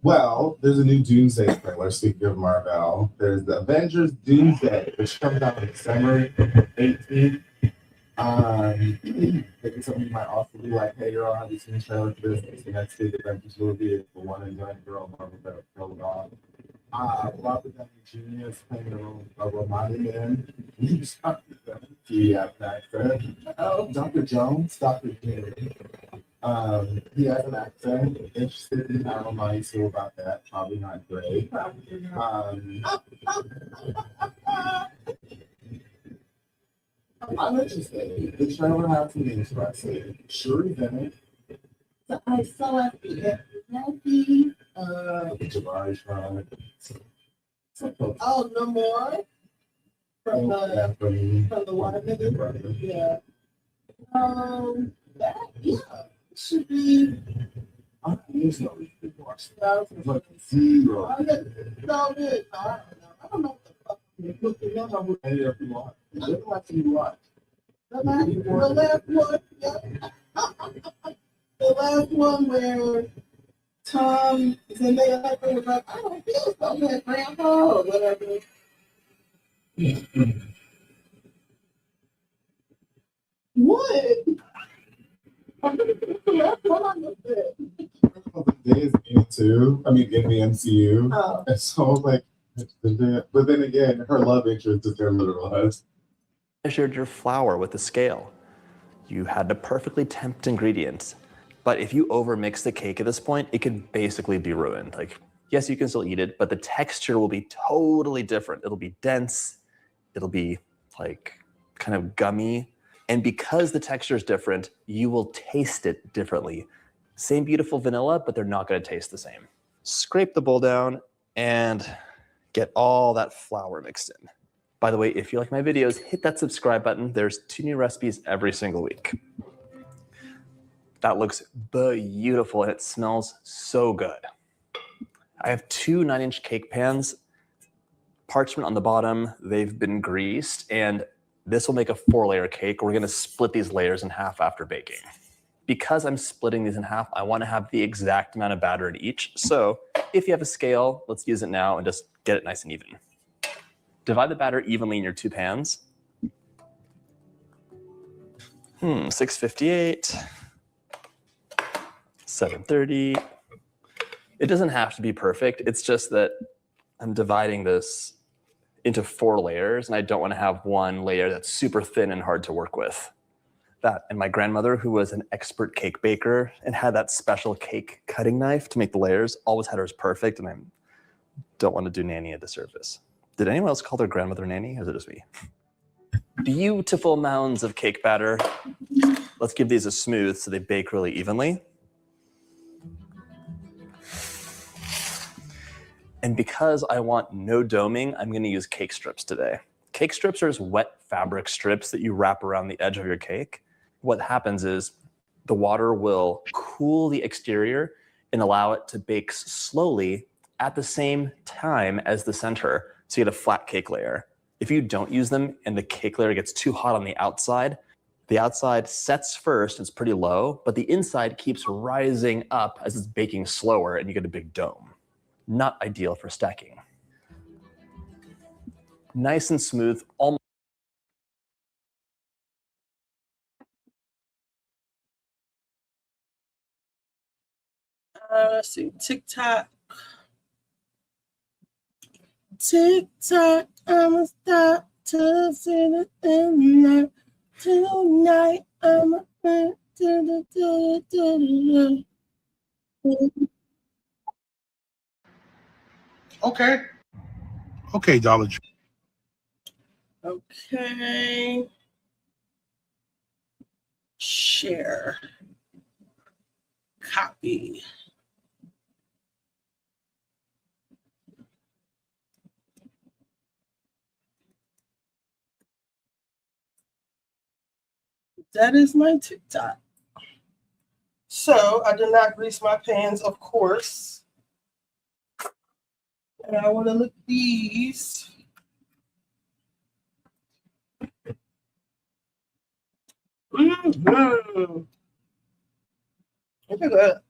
Well, there's a new Doomsday trailer. Speaking of Marvel, there's the Avengers Doomsday, which comes out on December 18th. Maybe some of you might also be like, "Hey, girl, have you seen the trailer for this? It's the next big Avengers movie. It's the one and done girl Marvel that killed off." Robert Downey Jr. is playing the role of Romani Man. He's not the actor. Oh, Dr. Jones, Dr. Doom. He has an accent. Interested in, I don't know how you feel about that. Probably not great. I'm interested. The trailer has some interesting. Shuri's in it. So I saw happy. Jabari Shrine. Oh, no more from the watermelon. Yeah. That should be. I there's no reason to watch that. That It's like zero. so good. I don't know what the fuck. Look, you know how many of you watch. Look what you watch. The last one, yeah. The last one where Tom Zendaya was like, I don't feel so bad, Grandpa, or whatever. What? The last one I looked at. Days in too. I mean, in the MCU. Oh. And so I was like, But then again, her love interest is her literal husband. Measured your flour with a scale. You had the perfectly temped ingredients. But if you overmix the cake at this point, it could basically be ruined. Like, yes, you can still eat it, but the texture will be totally different. It'll be dense. It'll be like kind of gummy. And because the texture is different, you will taste it differently. Same beautiful vanilla, but they're not going to taste the same. Scrape the bowl down and get all that flour mixed in. By the way, if you like my videos, hit that subscribe button. There's 2 new recipes every single week. That looks beautiful and it smells so good. I have 2 9-inch cake pans, parchment on the bottom. They've been greased, and this will make a 4-layer cake. We're gonna split these layers in half after baking. Because I'm splitting these in half, I wanna have the exact amount of batter in each. So if you have a scale, let's use it now and just get it nice and even. Divide the batter evenly in your 2 pans. 658, 730. It doesn't have to be perfect. It's just that I'm dividing this into 4 layers, and I don't want to have one layer that's super thin and hard to work with. That, and my grandmother, who was an expert cake baker and had that special cake cutting knife to make the layers, always had hers perfect, and I don't want to do Nanny a disservice. Did anyone else call their grandmother Nanny, or is it just me? Beautiful mounds of cake batter. Let's give these a smooth so they bake really evenly. And because I want no doming, I'm gonna use cake strips today. Cake strips are just wet fabric strips that you wrap around the edge of your cake. What happens is the water will cool the exterior and allow it to bake slowly at the same time as the center, so you get a flat cake layer. If you don't use them and the cake layer gets too hot on the outside sets first, it's pretty low, but the inside keeps rising up as it's baking slower and you get a big dome. Not ideal for stacking. Nice and smooth, almost. Let's see, TikTok. TikTok, I'ma stop to see it in the night. Tonight, I'ma Okay. Okay, Dollar Tree. Okay. Share. Copy. That is my TikTok. So I did not grease my pans, of course. And I want to look these. Mm-hmm. Look at that.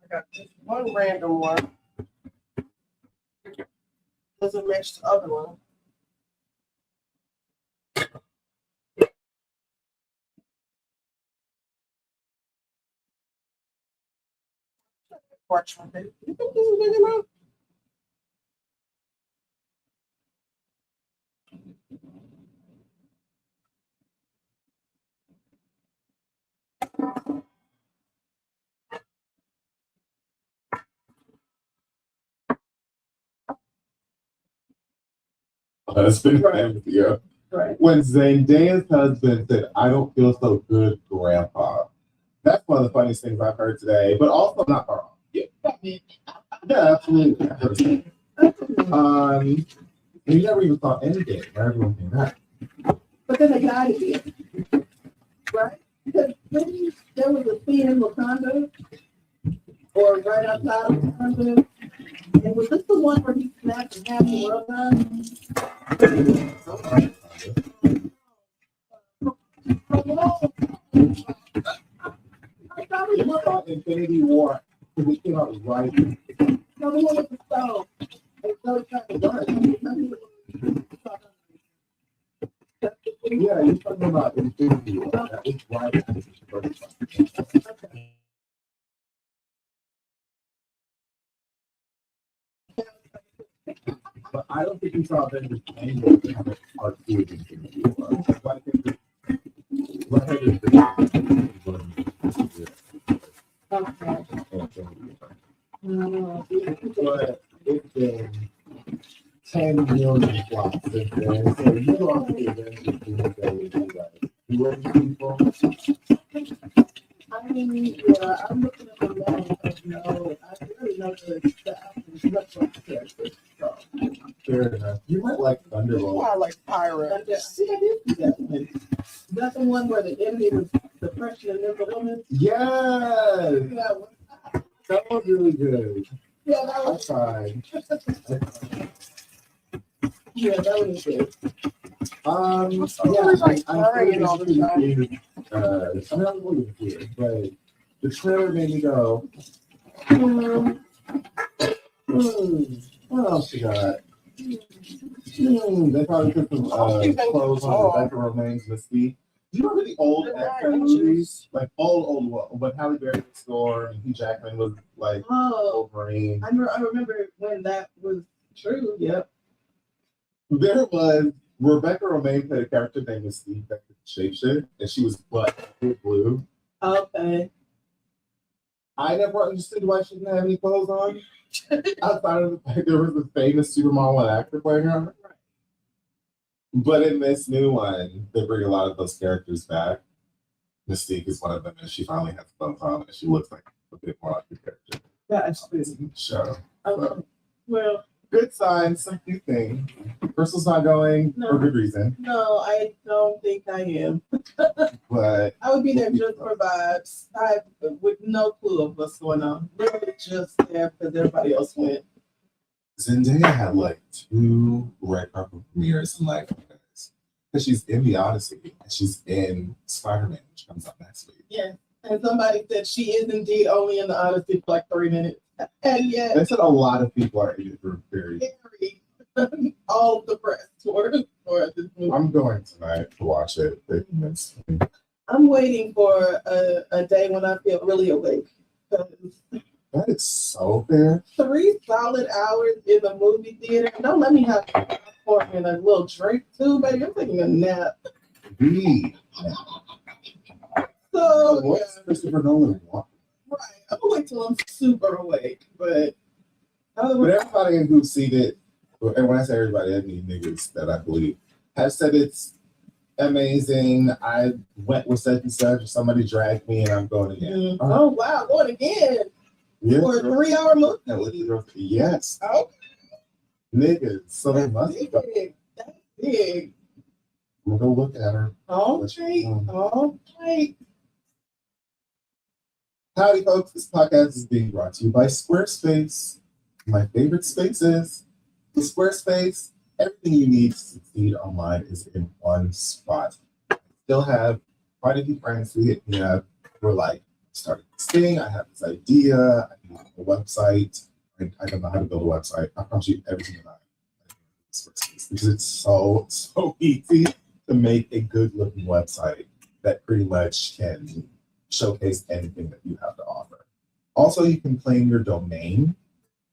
I got just one random one. Doesn't match the other one. Parchment paper. You think this is big enough? Husband, Right. yeah. Right. When Zendaya's husband said, "I don't feel so good, Grandpa," that's one of the funniest things I've heard today. But also not far off. Yeah, absolutely. And you never even thought anything. Everyone came back. But then they died again, right? Because maybe there was a scene in Wakanda, or right outside of Wakanda. And was this the one where he snapped and half the world done? I thought Infinity War, because it came out right. no, the one with the stone. And so it's not the Yeah, you're talking about Infinity War. That was right. But I don't think you saw Avengers Endgame part 2 of Infinity War. I think what I think but it's been 10 million plots since then. So you don't see Avengers you wouldn't people. I mean, yeah, I'm looking at the man, but no, I really know the actors much like the characters. So. Fair enough. You might like Thunderbolt. I like Pirates. See, I did see that one. Is that the one where the enemy was depression and mental illness? Yes! That one. That was really good. Yeah, that was fine. Yeah, that was good. I'm all the time. I mean, I'm really confused, but the trailer made me go, what else you got? They probably put some clothes on Rebecca Romaine's Mystique. Do you remember the old X-Men movies? Like old, when Halle Berry was Thor and Hugh Jackman was like Wolverine. I remember when that was true. Yep. There was Rebecca Romaine played a character named Mystique that could shapeshift, and she was blue. Okay. I never understood why she didn't have any clothes on. Outside of the fact there was a famous Superman 1 actor playing her. But in this new one, they bring a lot of those characters back. Mystique is one of them, and she finally has clothes on, and she looks like a bit more like the character. That's good. Show. Okay. Well, good sign, some good thing. Crystal's not going for good reason. No, I don't think I am. But I would be there just for vibes. With no clue of what's going on. Literally just there because everybody else went. Zendaya had like 2 red carpet premieres in like because she's in the Odyssey and she's in Spider-Man, which comes out next week. Yeah, and somebody said she is indeed only in the Odyssey for like 3 minutes. And yet, they said a lot of people are in it for very all the press for this movie. I'm going tonight to watch it. I'm waiting for a day when I feel really awake. That is so fair. 3 solid hours in the movie theater. Don't let me have popcorn and a little drink too, baby. I'm taking a nap. So what's Christopher Nolan want? Right. I'm gonna wait till I'm super awake, but everybody who's seen it, and when I say everybody, I mean niggas that I believe, have said it's amazing. I went with such and such, or somebody dragged me, and I'm going again. Oh wow, going again. Yeah, for a 3-hour movie. Yes. Okay. Niggas. So they must be. That's big. We'll go look at her. All right. Howdy, folks. This podcast is being brought to you by Squarespace. My favorite spaces. With Squarespace, everything you need to succeed online is in one spot. I still have quite a few friends who hit me up who are like, started this thing, I have this idea, I need a website, I don't know how to build a website. I promise you everything about it. Because it's so easy to make a good looking website that pretty much can showcase anything that you have to offer. Also, you can claim your domain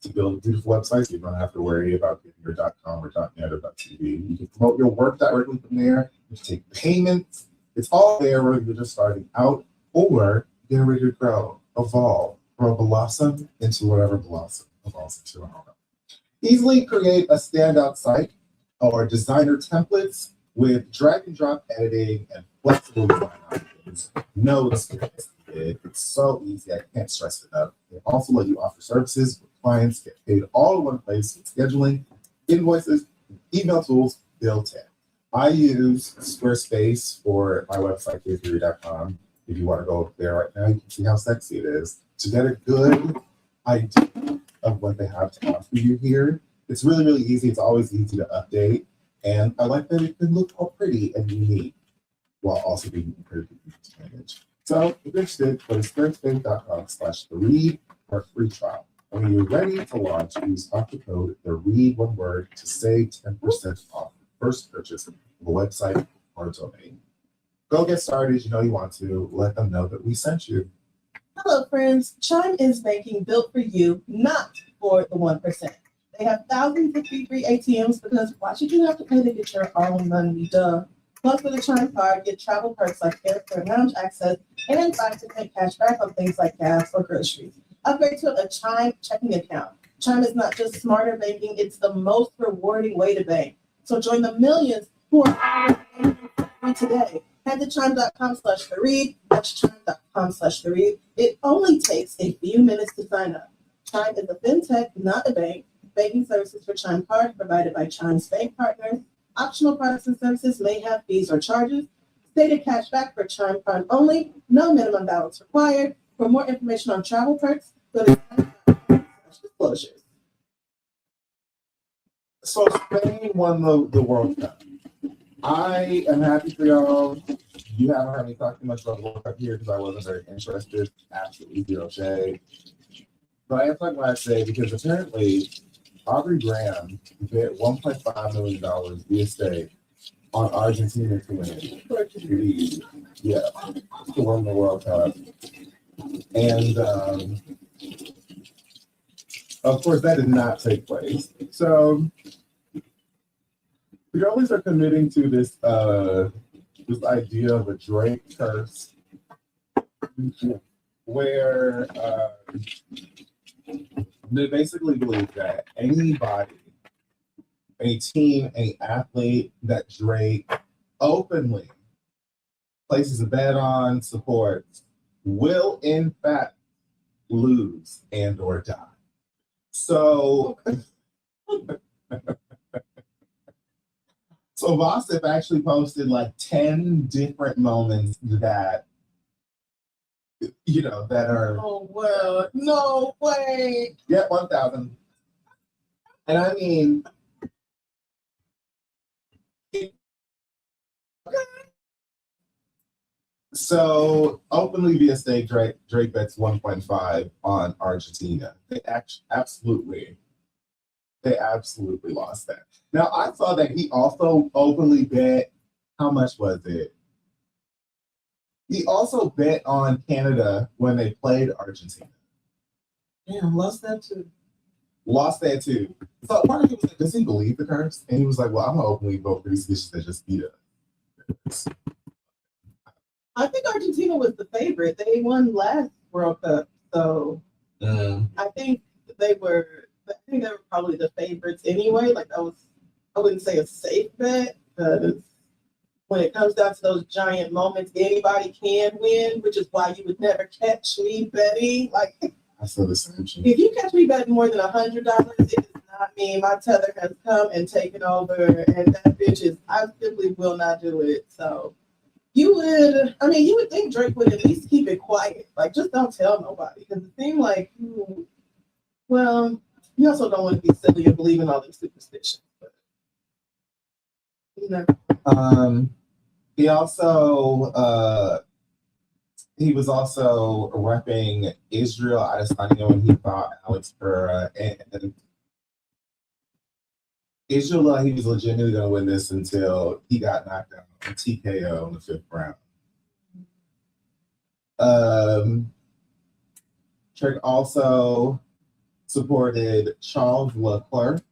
to build beautiful websites. You don't have to worry about getting your .com or .net or .tv. You can promote your work directly from there. You can take payments. It's all there whether you're just starting out or get ready to grow, evolve, grow blossom into whatever blossom evolves into. I don't know. Easily create a standout site or designer templates with drag and drop editing and flexible design options. No experience needed. It's so easy. I can't stress it enough. They also let you offer services where clients get paid all in one place with scheduling, invoices, email tools built in. I use Squarespace for my website, ktheory.com. If you want to go there right now, you can see how sexy it is. To get a good idea of what they have to offer you here, it's really, really easy. It's always easy to update. And I like that it can look all pretty and unique while also being pretty easy to manage. So if you're interested, go to squarespace.com/theread for a free trial. And when you're ready to launch, use offer code the read one word to save 10% off first purchase of a website or domain. Go get started. You know you want to. Let them know that we sent you. Hello, friends. Chime is banking built for you, not for the 1%. They have thousands of fee-free ATMs because why should you have to pay to get your own money? Duh. Plus, with a Chime card, get travel perks like airport lounge access and 5% cash back on things like gas or groceries. Upgrade to a Chime checking account. Chime is not just smarter banking, it's the most rewarding way to bank. So join the millions who are already banking today. Head to chime.com/theread. That's chime.com/theread. It only takes a few minutes to sign up. Chime is a fintech, not a bank. Banking services for Chime Card provided by Chime's bank partners. Optional products and services may have fees or charges. Stated cash back for Chime Card only. No minimum balance required. For more information on travel perks, go to chime.com/disclosures. So Spain won the World Cup. I am happy for y'all. You haven't heard me talk too much about the World Cup here because I wasn't very interested. Absolutely zero shade. But I am talking about say because apparently Aubrey Graham bid $1.5 million via stake on Argentina to win. Yeah, to win the World Cup. And of course, that did not take place. So the girlies are committing to this this idea of a Drake curse, where they basically believe that anybody, any team, any athlete that Drake openly places a bet on, supports, will in fact lose and or die. So, so Vossip actually posted like 10 different moments that, you know, that are. Oh, well, no way. Yeah, 1,000. And I mean, so openly via stake, Drake bets 1.5 on Argentina. They absolutely lost that. Now I saw that he also openly bet, how much was it? He also bet on Canada when they played Argentina. Yeah, lost that too. Lost that too. So part of me was like, does he believe the curse? And he was like, well, I'm gonna openly vote for these bitches that just beat us. I think Argentina was the favorite. They won last World Cup, so I think they were probably the favorites anyway. Like I wouldn't say a safe bet, because when it comes down to those giant moments, anybody can win, which is why you would never catch me betting. Like I saw the same thing. if you catch me betting more than $100, it does not mean my tether has come and taken over, and that bitch is. I simply will not do it. So. You would think Drake would at least keep it quiet. Like, just don't tell nobody. Because it seemed like, well, you also don't want to be silly and believe in all these superstitions. But, you know. He also, he was also repping Israel Adesanya when he fought Alex Pereira. And Israel, he was legitimately going to win this until he got knocked out on TKO in the 5th round. Drake also supported Charles Leclerc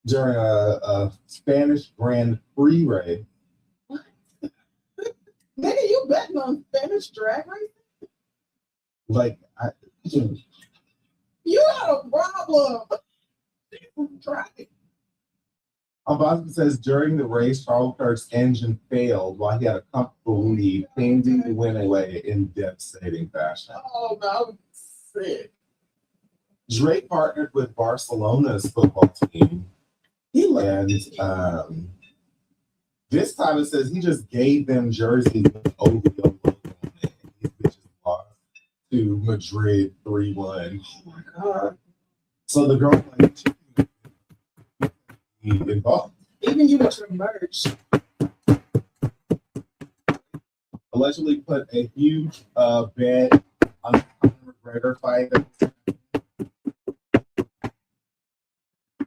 during a Spanish Grand Prix race. What? Nigga, you betting on Spanish drag racing? Like, you got a problem. Driving. Boston says during the race, Charles Leclerc's engine failed while he had a comfortable lead, handing the win away in devastating fashion. Oh, no, I'm sick. Drake partnered with Barcelona's football team And this time it says he just gave them jerseys with OVO logo on it, and these bitches lost to Madrid 3-1. Oh my god. So the girl like involved. Even you with your merch. Allegedly put a huge bet on the Conor McGregor fight.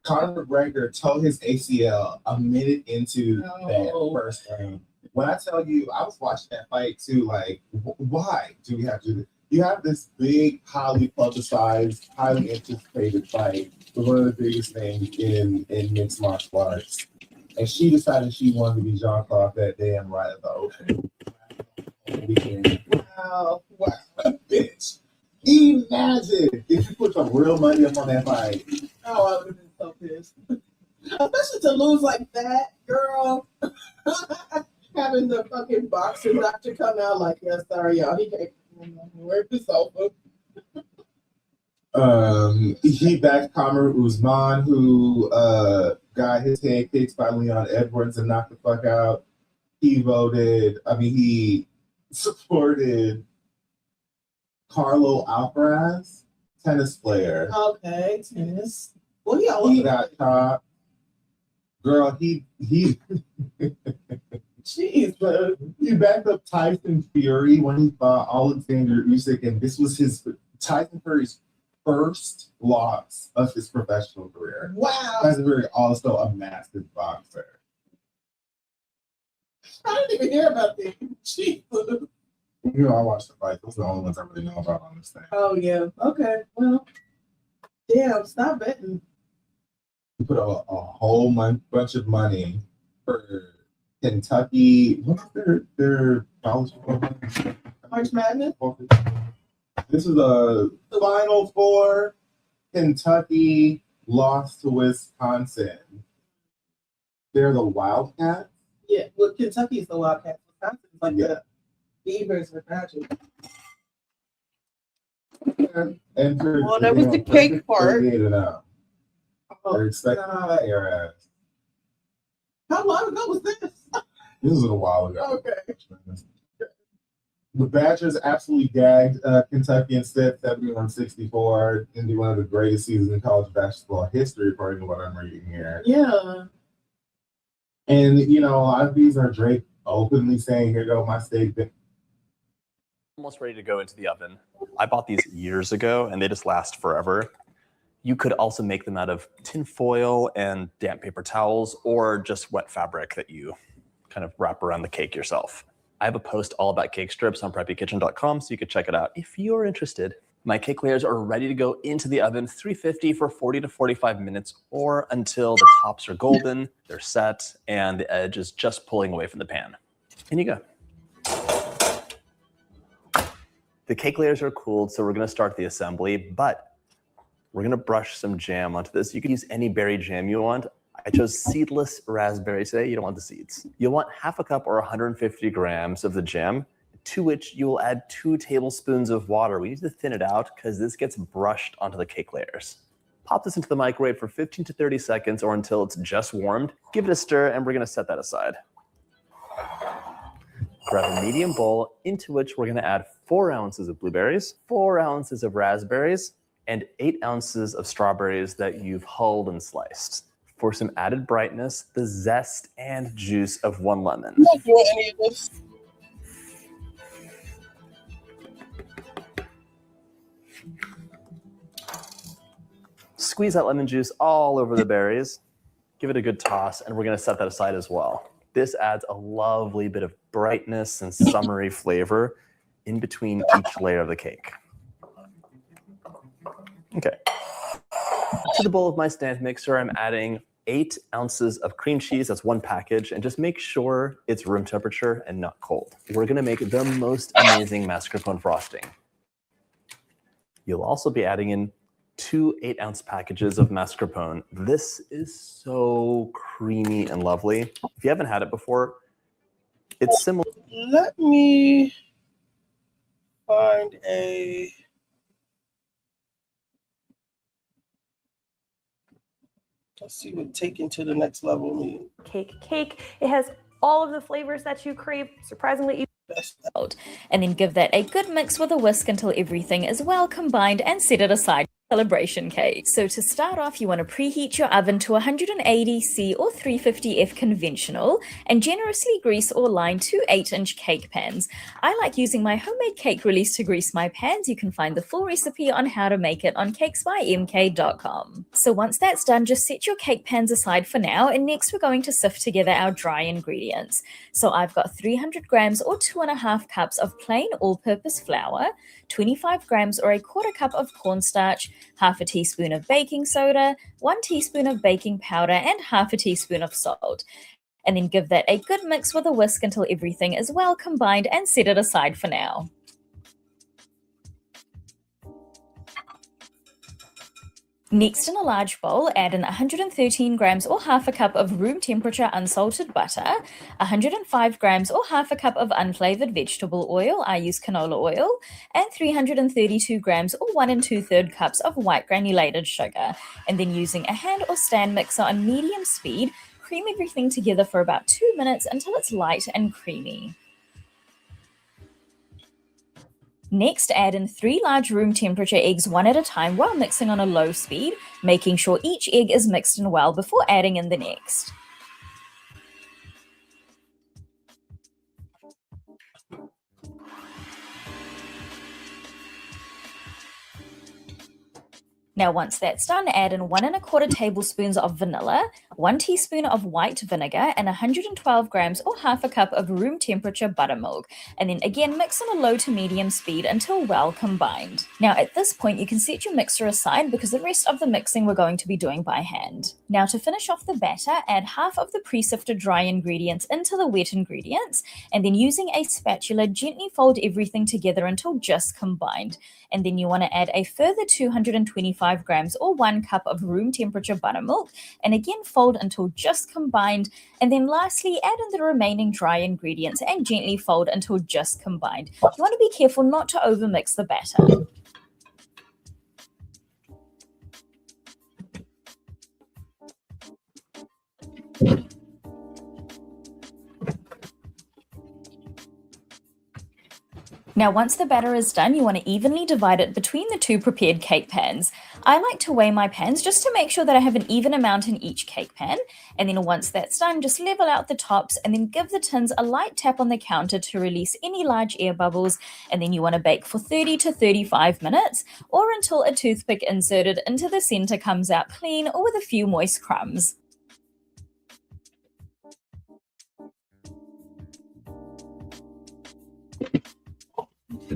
Conor McGregor tore his ACL a minute into that first round. When I tell you, I was watching that fight too, like, why do we have to do this? You have this big, highly publicized, highly anticipated fight with one of the biggest names in mixed martial arts. And she decided she wanted to be Jean-Claude that damn right of the ocean. Wow, bitch. Imagine if you put some real money up on that fight. Oh, I would have been so pissed. Especially to lose like that, girl. Having the fucking boxing doctor come out like, yeah, sorry, y'all. He can't work this over. He backed Kamaru Usman, who got his head kicked by Leon Edwards and knocked the fuck out. He supported Carlo Alcaraz, tennis player. Okay, tennis. Well, he got top. Girl, he Jesus. He backed up Tyson Fury when he fought Alexander Usyk, and this was Tyson Fury's first loss of his professional career. Wow. Tyson Fury also a massive boxer. I didn't even hear about this. Jesus. You know, I watched the fight. Those are the only ones I really know about on this thing. Oh, yeah. Okay. Well, damn, stop betting. He put a whole bunch of money for Kentucky. What's their college football? March Madness? This is the Final Four. Kentucky lost to Wisconsin. They're the Wildcats? Yeah, well, Kentucky is the Wildcats. Wisconsin is like the Beavers or Badgers. And well, that was the cake part. They're expecting your ass. How long ago was this? This was a while ago. Okay. The Badgers absolutely gagged Kentucky instead, 71-64, into one of the greatest seasons in college basketball history, according to what I'm reading here. Yeah. And, you know, a lot of these are Drake openly saying, here go my steak. Almost ready to go into the oven. I bought these years ago, and they just last forever. You could also make them out of tin foil and damp paper towels, or just wet fabric that you kind of wrap around the cake yourself. I have a post all about cake strips on preppykitchen.com, so you could check it out if you're interested. My cake layers are ready to go into the oven, 350 for 40 to 45 minutes, or until the tops are golden, they're set, and the edge is just pulling away from the pan. In you go. The cake layers are cooled, so we're gonna start the assembly, but we're gonna brush some jam onto this. You can use any berry jam you want. I chose seedless raspberry today. You don't want the seeds. You'll want half a cup or 150 grams of the jam, to which you will add 2 tablespoons of water. We need to thin it out because this gets brushed onto the cake layers. Pop this into the microwave for 15 to 30 seconds or until it's just warmed. Give it a stir, and we're gonna set that aside. Grab a medium bowl into which we're gonna add 4 ounces of blueberries, 4 ounces of raspberries, and 8 ounces of strawberries that you've hulled and sliced. For some added brightness, the zest and juice of 1 lemon. I'm not doing any of this. Squeeze that lemon juice all over the berries. Give it a good toss, and we're gonna set that aside as well. This adds a lovely bit of brightness and summery flavor in between each layer of the cake. Okay. To the bowl of my stand mixer, I'm adding 8 ounces of cream cheese. That's 1 package, and just make sure it's room temperature and not cold. We're gonna make the most amazing mascarpone frosting. You'll also be adding in 2 8-ounce packages of mascarpone. This is so creamy and lovely. If you haven't had it before, it's similar. Let me find a... Let's see what taking to the next level means. Cake. It has all of the flavors that you crave, surprisingly easy. And then give that a good mix with a whisk until everything is well combined and set it aside. Celebration cake. So to start off, you want to preheat your oven to 180°C or 350°F conventional and generously grease or line 2 8-inch cake pans. I like using my homemade cake release to grease my pans. You can find the full recipe on how to make it on cakesbymk.com. So once that's done, just set your cake pans aside for now, and next we're going to sift together our dry ingredients. So I've got 300 grams or 2.5 cups of plain all-purpose flour, 25 grams or a quarter cup of cornstarch, half a teaspoon of baking soda, 1 teaspoon of baking powder, and half a teaspoon of salt. And then give that a good mix with a whisk until everything is well combined and set it aside for now. Next, in a large bowl, add in 113 grams or half a cup of room temperature unsalted butter, 105 grams or half a cup of unflavored vegetable oil, I use canola oil, and 332 grams or 1 2/3 cups of white granulated sugar. And then using a hand or stand mixer on medium speed, cream everything together for about 2 minutes until it's light and creamy. Next, add in 3 large room temperature eggs one at a time while mixing on a low speed, making sure each egg is mixed in well before adding in the next. Now once that's done, add in 1 1/4 tablespoons of vanilla, 1 teaspoon of white vinegar, and 112 grams or half a cup of room temperature buttermilk, and then again mix on a low to medium speed until well combined. Now at this point you can set your mixer aside because the rest of the mixing we're going to be doing by hand. Now to finish off the batter, add half of the pre-sifted dry ingredients into the wet ingredients, and then using a spatula gently fold everything together until just combined. And then you want to add a further 225 grams or 1 cup of room temperature buttermilk, and again fold until just combined, and then lastly add in the remaining dry ingredients and gently fold until just combined. You want to be careful not to overmix the batter. Now once the batter is done, you want to evenly divide it between the 2 prepared cake pans. I like to weigh my pans just to make sure that I have an even amount in each cake pan, and then once that's done, just level out the tops and then give the tins a light tap on the counter to release any large air bubbles, and then you want to bake for 30 to 35 minutes or until a toothpick inserted into the center comes out clean or with a few moist crumbs.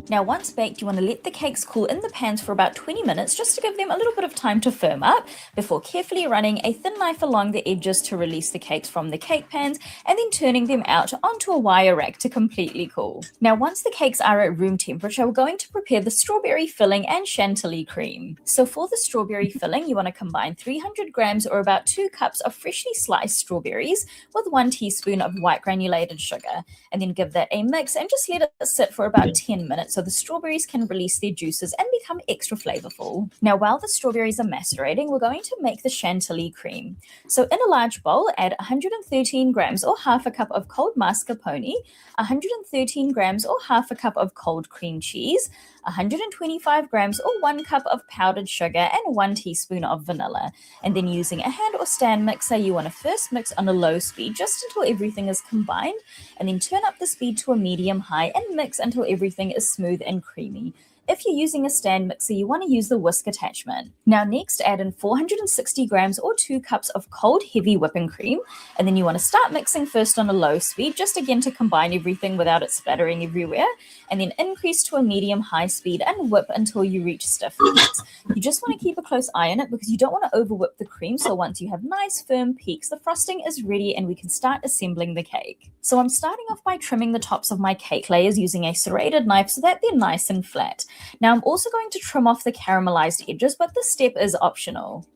Now once baked, you want to let the cakes cool in the pans for about 20 minutes just to give them a little bit of time to firm up before carefully running a thin knife along the edges to release the cakes from the cake pans and then turning them out onto a wire rack to completely cool. Now once the cakes are at room temperature, we're going to prepare the strawberry filling and chantilly cream. So for the strawberry filling, you want to combine 300 grams or about 2 cups of freshly sliced strawberries with 1 teaspoon of white granulated sugar, and then give that a mix and just let it sit for about 10 minutes so the strawberries can release their juices and become extra flavorful. Now while the strawberries are macerating, we're going to make the chantilly cream. So in a large bowl, add 113 grams or half a cup of cold mascarpone, 113 grams or half a cup of cold cream cheese, 125 grams or 1 cup of powdered sugar, and 1 teaspoon of vanilla. And then using a hand or stand mixer, you want to first mix on a low speed just until everything is combined, and then turn up the speed to a medium-high and mix until everything is smooth and creamy. If you're using a stand mixer, you want to use the whisk attachment. Now next, add in 460 grams or 2 cups of cold heavy whipping cream, and then you want to start mixing first on a low speed, just again to combine everything without it splattering everywhere, and then increase to a medium-high speed and whip until you reach stiffness. You just want to keep a close eye on it because you don't want to over-whip the cream, so once you have nice firm peaks, the frosting is ready and we can start assembling the cake. So I'm starting off by trimming the tops of my cake layers using a serrated knife so that they're nice and flat. Now I'm also going to trim off the caramelized edges, but this step is optional.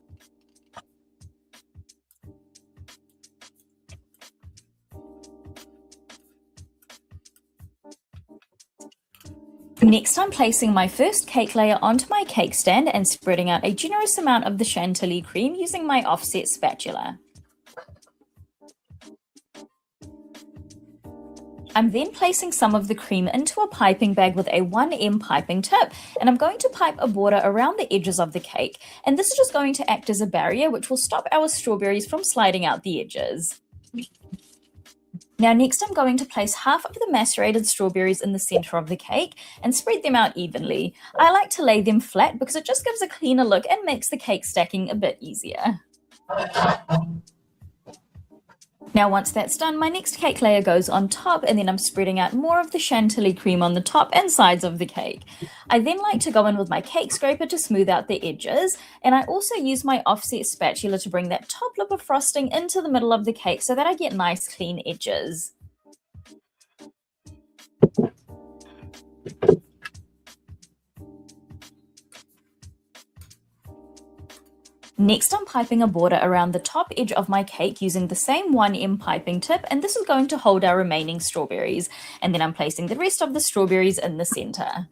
Next, I'm placing my first cake layer onto my cake stand and spreading out a generous amount of the chantilly cream using my offset spatula. I'm then placing some of the cream into a piping bag with a 1M piping tip, and I'm going to pipe a border around the edges of the cake, and this is just going to act as a barrier which will stop our strawberries from sliding out the edges. Now next I'm going to place half of the macerated strawberries in the center of the cake and spread them out evenly. I like to lay them flat because it just gives a cleaner look and makes the cake stacking a bit easier. Now once that's done, my next cake layer goes on top, and then I'm spreading out more of the chantilly cream on the top and sides of the cake. I then like to go in with my cake scraper to smooth out the edges, and I also use my offset spatula to bring that top lip of frosting into the middle of the cake so that I get nice clean edges. Next, I'm piping a border around the top edge of my cake using the same 1M piping tip, and this is going to hold our remaining strawberries. And then I'm placing the rest of the strawberries in the center.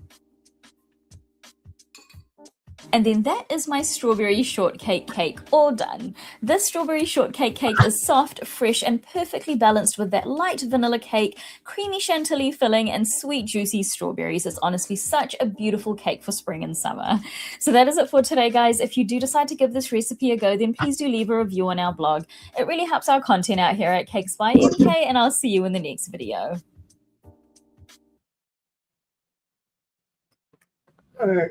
And then that is my strawberry shortcake cake all done. This strawberry shortcake cake is soft, fresh, and perfectly balanced with that light vanilla cake, creamy chantilly filling, and sweet juicy strawberries. It's honestly such a beautiful cake for spring and summer. So that is it for today, guys. If you do decide to give this recipe a go, then please do leave a review on our blog. It really helps our content out here at Cakes by MK, and I'll see you in the next video. All right.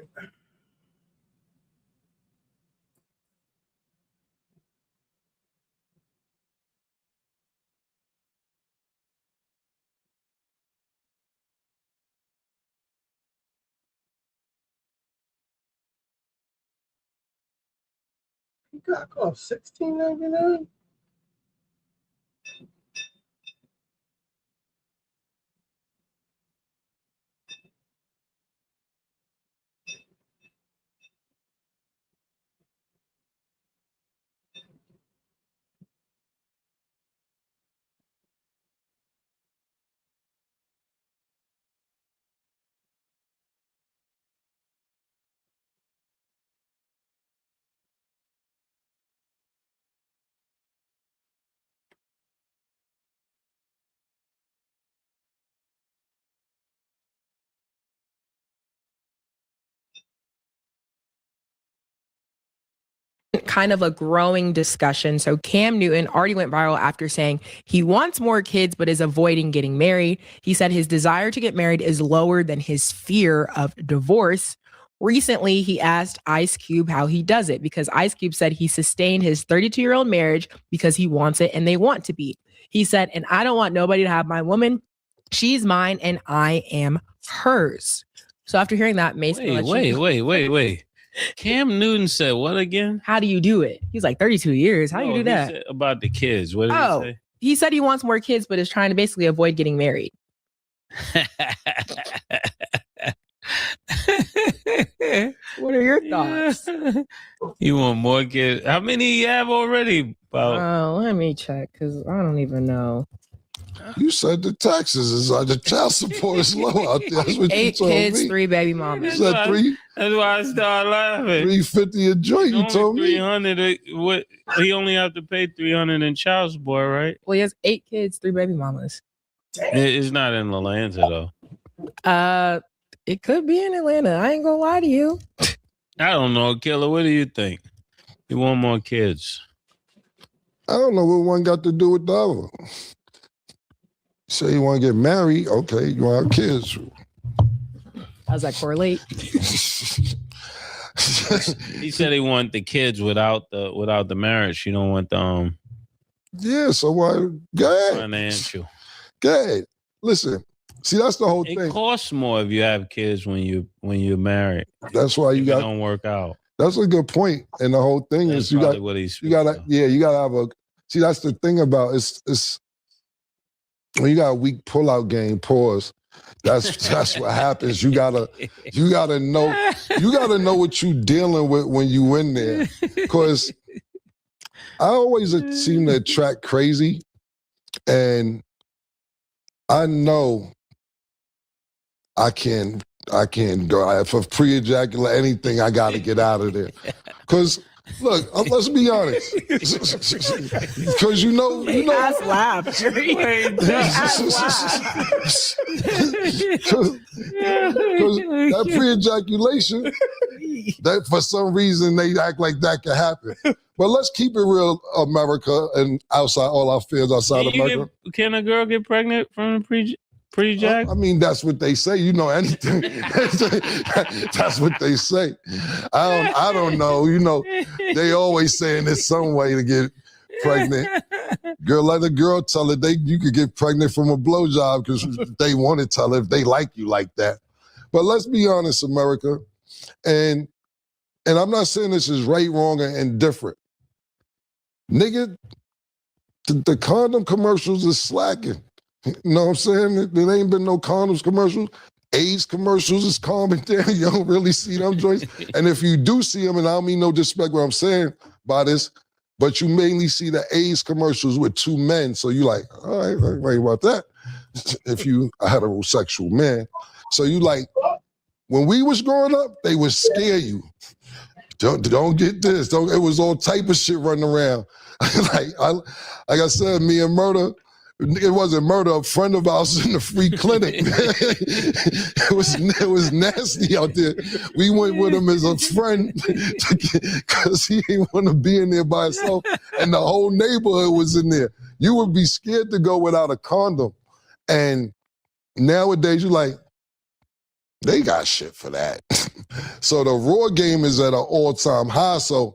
You got cost $16.99. Kind of a growing discussion. So Cam Newton already went viral after saying he wants more kids but is avoiding getting married. He said his desire to get married is lower than his fear of divorce. Recently, he asked Ice Cube how he does it, because Ice Cube said he sustained his 32-year-old marriage because he wants it and they want to be. He said, "And I don't want nobody to have my woman. She's mine and I am hers." So after hearing that, Mason, wait. Cam Newton said what again? How do you do it? He's like 32 years. How do you do that? Said about the kids. What did he say? He said he wants more kids, but is trying to basically avoid getting married. What are your thoughts? You want more kids? How many you have already? Let me check, because I don't even know. You said the taxes is the child support is low out there. That's what 8 you told kids, me. 3 baby mamas. Is that 3? That's why I started laughing. 350 a joint. You told me 300. What? He only have to pay 300 in child support, right? Well, he has 8 kids, 3 baby mamas. It's not in Atlanta though. It could be in Atlanta. I ain't gonna lie to you. I don't know, Killer. What do you think? You want more kids? I don't know what one got to do with the other. Say you want to get married, okay, you want to have kids. How's that correlate? He said he want the kids without the marriage. You don't want the Yeah, so why? Go ahead. Financial. Go ahead. Listen, see, that's the whole thing. It costs more if you have kids when you're married. That's why you got don't work out. That's a good point. And the whole thing That's is you gotta have a see, that's the thing about it's when you got a weak pullout game, pause. That's what happens. You gotta know what you dealing with when you in there. Cause I always seem to attract crazy. And I know I can I can't go. For pre-ejaculate anything, I got to get out of there. Because look, let's be honest. Because you know. Ass laugh. Ass Because that pre-ejaculation, that for some reason they act like that can happen. But let's keep it real, America, and outside all our fans outside America. Can a girl get pregnant from a pre-jack? I mean, that's what they say. You know anything? That's what they say. I don't know. You know, they always saying there's some way to get pregnant. Girl, let a girl tell it. You could get pregnant from a blowjob because they want to tell it if they like you like that. But let's be honest, America, and I'm not saying this is right, wrong, and indifferent. Nigga, the condom commercials is slacking. You know what I'm saying? There ain't been no condoms commercials. AIDS commercials is calming down. You don't really see them joints. And if you do see them, and I don't mean no disrespect what I'm saying by this, but you mainly see the AIDS commercials with two men. So you like, all right, right about that. If you a heterosexual man. So you like, when we was growing up, they would scare you. Don't get this. It was all type of shit running around. like I said, me and Murder, it wasn't Murder, a friend of ours in the free clinic. it was nasty out there. We went with him as a friend because he didn't want to be in there by himself, and the whole neighborhood was in there. You would be scared to go without a condom. And nowadays, you're like, they got shit for that. So the raw game is at an all-time high. So